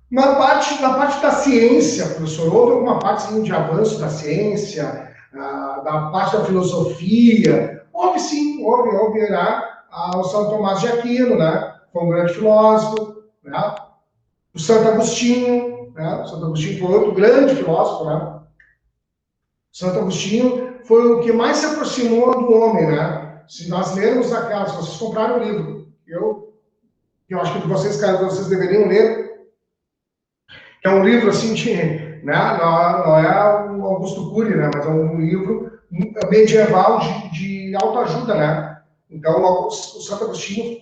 Na parte da ciência, professor, houve alguma parte de avanço da ciência, da parte da filosofia, houve sim, houve né? O São Tomás de Aquino, né? Foi um grande filósofo, né? O Santo Agostinho, né? O Santo Agostinho foi outro grande filósofo, né? O Santo Agostinho foi o que mais se aproximou do homem, né? Se nós lermos aquelas, se vocês comprarem o livro, eu acho que vocês deveriam ler, que é um livro assim né? Não é o Augusto Cury, né? Mas é um livro medieval de autoajuda, né? Então, o Santo Agostinho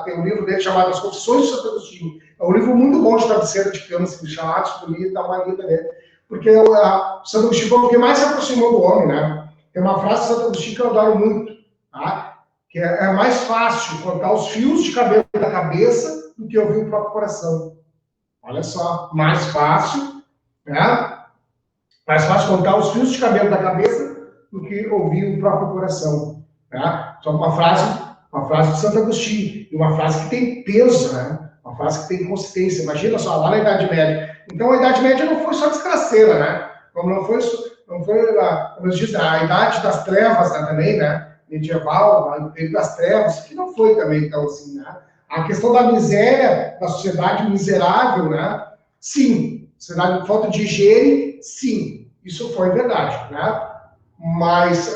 tem um livro dele chamado As Confissões de Santo Agostinho. É um livro muito bom de cabeceira de cama, se deixar ático, e dá uma lida nele. Porque o Santo Agostinho foi o que mais se aproximou do homem, né? Tem uma frase de Santo Agostinho que eu adoro muito, tá? Que é mais fácil cortar os fios de cabelo da cabeça do que ouvir o próprio coração. Olha só, mais fácil, né? Mais fácil cortar os fios de cabelo da cabeça do que ouvir o próprio coração. Tá? Só uma frase de Santo Agostinho, e uma frase que tem peso, né? Uma frase que tem consistência. Imagina só, lá na Idade Média. Então, a Idade Média não foi só desgraceira, né? Como não foi como diz, a Idade das Trevas, né, também, né? Medieval, o período das trevas, que não foi também tão assim, né? A questão da miséria, da sociedade miserável, né? Sim. Sociedade de falta de higiene, sim. Isso foi verdade, né? Mas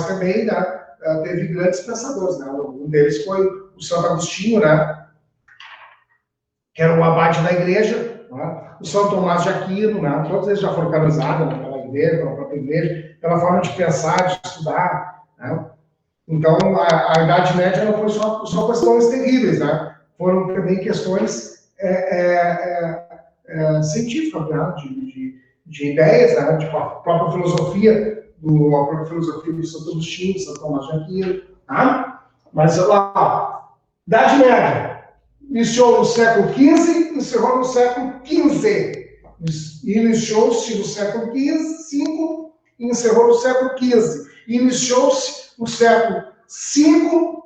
também, né, teve grandes pensadores, né? Um deles foi o Santo Agostinho, né? Que era o abade da igreja, né? O São Tomás de Aquino, né? Todos eles já foram canonizados, né, pela igreja, pela própria igreja, pela forma de pensar, de estudar, né? Então, a Idade Média não foi só questões terríveis, né? Foram também questões científicas, né? De ideias, né? Tipo a própria filosofia do Santo Agostinho, Santo Tomás de Aquino, tá? Mas lá, Idade Média, iniciou no século XV, encerrou no século XV. Iniciou-se no século V e encerrou no século XV. Iniciou-se no século V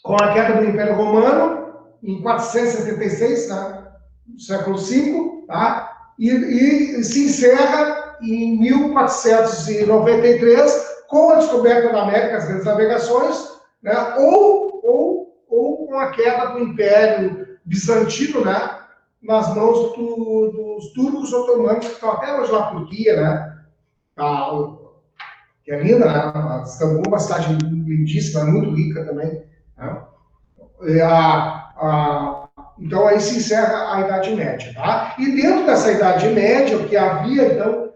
com a queda do Império Romano, em 476, né? No século V, tá? E se encerra em 1493 com a descoberta da América, as grandes navegações, né? Ou com a queda do Império Bizantino, né? Nas mãos dos turcos otomanos, que estão até hoje na Turquia, né? Que é linda, né? Istambul é uma cidade lindíssima, muito rica também, né? Então, aí se encerra a Idade Média, tá? E dentro dessa Idade Média, o que havia, então,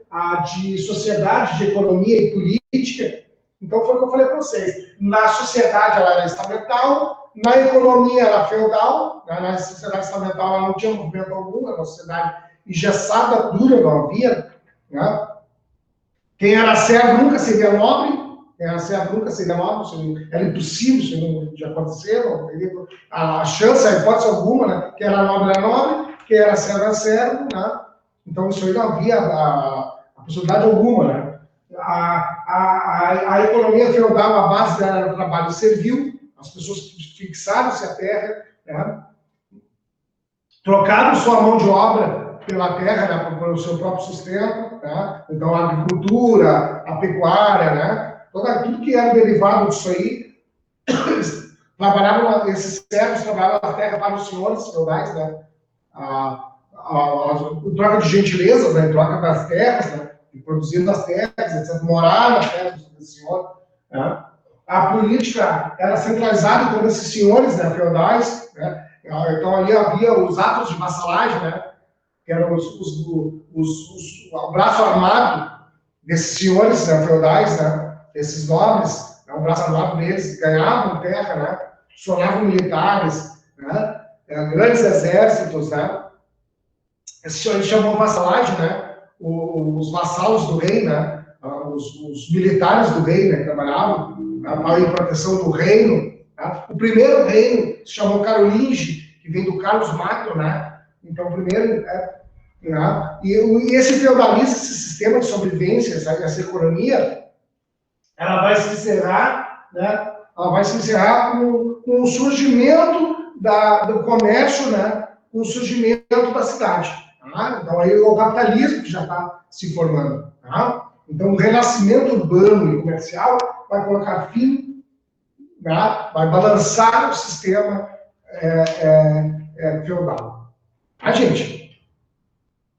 de sociedade, de economia e política, então foi o que eu falei para vocês. Na sociedade, ela era estamental, na economia, ela era feudal, né? Na sociedade estamental, ela não tinha movimento algum, era uma sociedade engessada, dura, não havia, né? Quem era servo nunca seria nobre, era impossível isso de acontecer, a chance, a hipótese alguma, né? Quem era nobre, quem era servo, né? Então isso aí não havia a possibilidade alguma, né? A economia feudal, a base dela era o trabalho servil, as pessoas fixaram-se à terra, né? Trocaram sua mão de obra pela terra, né, pelo seu próprio sustento, né? Então a agricultura, a pecuária, né? Tudo que era derivado disso aí, esses servos trabalhavam a terra para os senhores feudais, né? Troca de gentilezas, né? Troca das terras, né? De produzir nas terras, etc. Morar nas terras do senhor, né? A política era centralizada em todos esses senhores, né, feudais, né? Então ali havia os atos de vassalagem, né? Que eram o braço armado desses senhores, né, feudais, né? Esses nobres, né, o braço armado deles, ganhavam terra, né? Sonavam militares, né? Grandes exércitos, né? Eles chamam vassalagem, né? Os vassalos do rei, né? Os militares do rei, né? Que trabalhavam, né, em proteção do reino. Né? O primeiro reino se chamou Carolinge, que vem do Carlos Magno, né? Então, o primeiro... né? E esse feudalismo, esse sistema de sobrevivência, essa economia, ela vai se encerrar, né? Ela vai se encerrar com o surgimento do comércio, né? Com o surgimento da cidade. Tá? Então, aí é o capitalismo que já está se formando. Tá? Então, o renascimento urbano e comercial vai colocar fim, né? Vai balançar o sistema feudal. Tá, gente?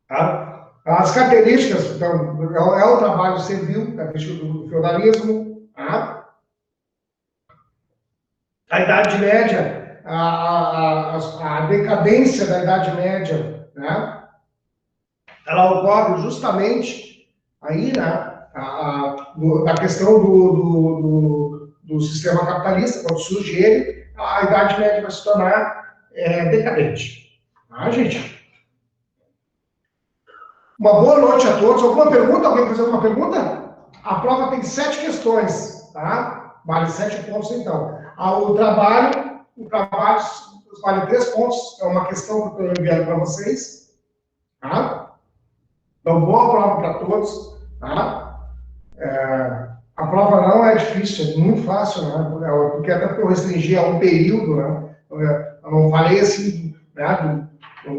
Tá? As características, então, é o trabalho servil, característica do feudalismo, tá? A Idade Média, a decadência da Idade Média, né? Ela ocorre justamente aí, né? Da questão do sistema capitalista, quando surge ele, a Idade Média vai se tornar decadente. Tá, gente? Uma boa noite a todos. Alguma pergunta? Alguém quer fazer alguma pergunta? A prova tem 7 questões, tá? Vale 7 pontos, então. O trabalho vale 3 pontos. É uma questão que eu estou enviando para vocês. Tá? Então, boa prova para todos. Tá? A prova não é difícil, é muito fácil, né? Porque até porque eu restringi a um período, né? Eu não falei assim, né?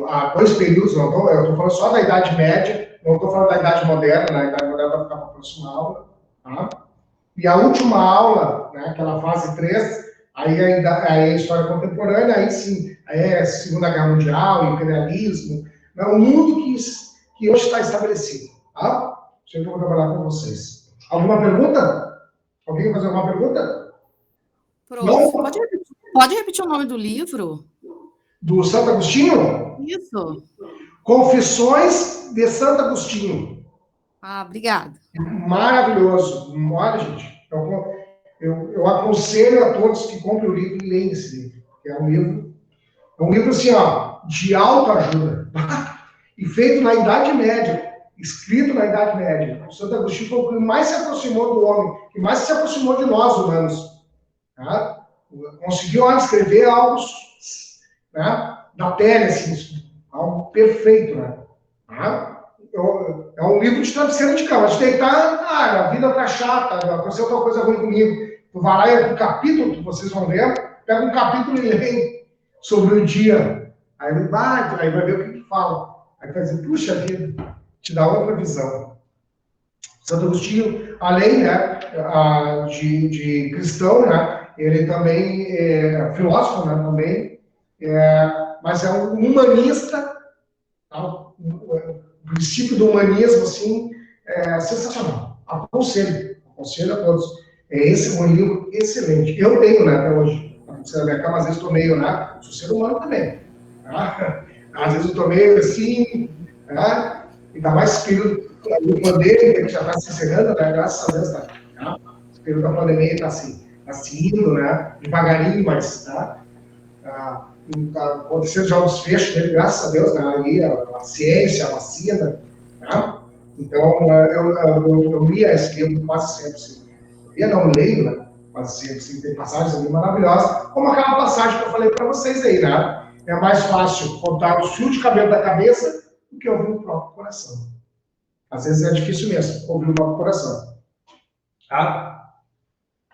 Há 2 períodos, eu estou falando só da Idade Média, não estou falando da Idade Moderna, né? A Idade Moderna vai ficar para a próxima aula, tá? E a última aula, né? Aquela fase 3, aí é a história contemporânea, aí sim, aí é Segunda Guerra Mundial, imperialismo, né? O mundo que hoje está estabelecido, tá? Sempre vou trabalhar com vocês. Alguma pergunta? Alguém quer fazer alguma pergunta? Prof, Não? pode repetir o nome do livro? Do Santo Agostinho? Isso. Confissões de Santo Agostinho. Ah, obrigada. Maravilhoso. Olha, gente, eu aconselho a todos que comprem o livro e leiam esse livro. É um livro assim, ó, de autoajuda. E feito na Idade Média. Escrito na Idade Média. O Santo Agostinho foi o que mais se aproximou do homem, que mais se aproximou de nós, humanos. Tá? Conseguiu escrever algo, né, da pele, assim, algo perfeito. Né? Tá? É um livro de travesseiro de cama. De deitar, a vida tá chata, aconteceu alguma coisa ruim comigo. Tu vai lá e é um capítulo, que vocês vão ver, pega um capítulo e lê sobre o dia. Aí vai ver o que fala. Aí vai dizer, puxa vida, te dá outra visão. Santo Agostinho, além, né, de cristão, né, ele também é filósofo, né, também, mas é um humanista, tá? O princípio do humanismo, assim, é sensacional. Aconselho a todos. Esse é um livro excelente. Eu tenho, né, até hoje. Na minha cama, às vezes estou meio, né, sou ser humano também. Tá? Às vezes eu estou meio assim, né, ainda mais esse período do pandemia, que já está se encerrando, né? Graças a Deus, tá? Esse período da pandemia está se indo, né? Devagarinho, mas tá acontecendo já os fechos dele, graças a Deus, né? Aí a ciência, a vacina, tá? Então, eu lia esse livro quase sempre, assim. Eu não leio, né? Quase sempre, assim, tem passagens ali maravilhosas, como aquela passagem que eu falei para vocês aí, né? É mais fácil contar os fios de cabelo da cabeça do que ouvir o próprio coração. Às vezes é difícil mesmo, ouvir o próprio coração. Tá?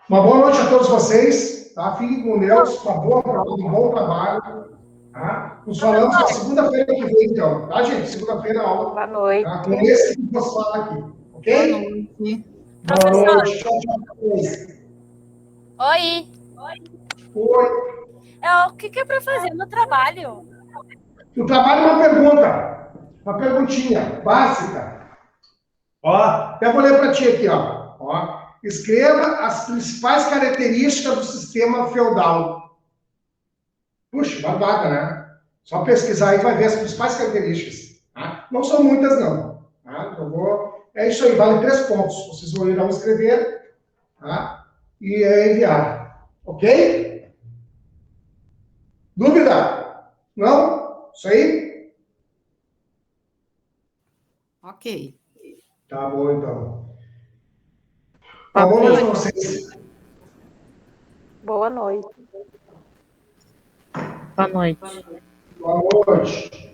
Uma boa noite a todos vocês. Tá? Fiquem com Deus, uma boa prova, um bom trabalho. Tá? Nos falamos na segunda-feira que vem, então. Tá, gente? Segunda-feira a aula. Boa noite. Tá? Com esse que eu posso falar aqui. Ok? Boa noite. Boa noite. Tchau, tchau. Oi. Oi. O que é para fazer no trabalho? No trabalho, uma pergunta. Uma perguntinha básica. Ó, eu vou ler para ti aqui, ó. Escreva as principais características do sistema feudal. Puxa, barbada, né? Só pesquisar aí vai ver as principais características. Tá? Não são muitas, não. Tá? É isso aí, vale 3 pontos. Vocês irão escrever, tá? E enviar. Ok? Dúvida? Não? Isso aí? Ok. Tá bom, então. Boa noite para vocês. Boa noite. Boa noite. Boa noite.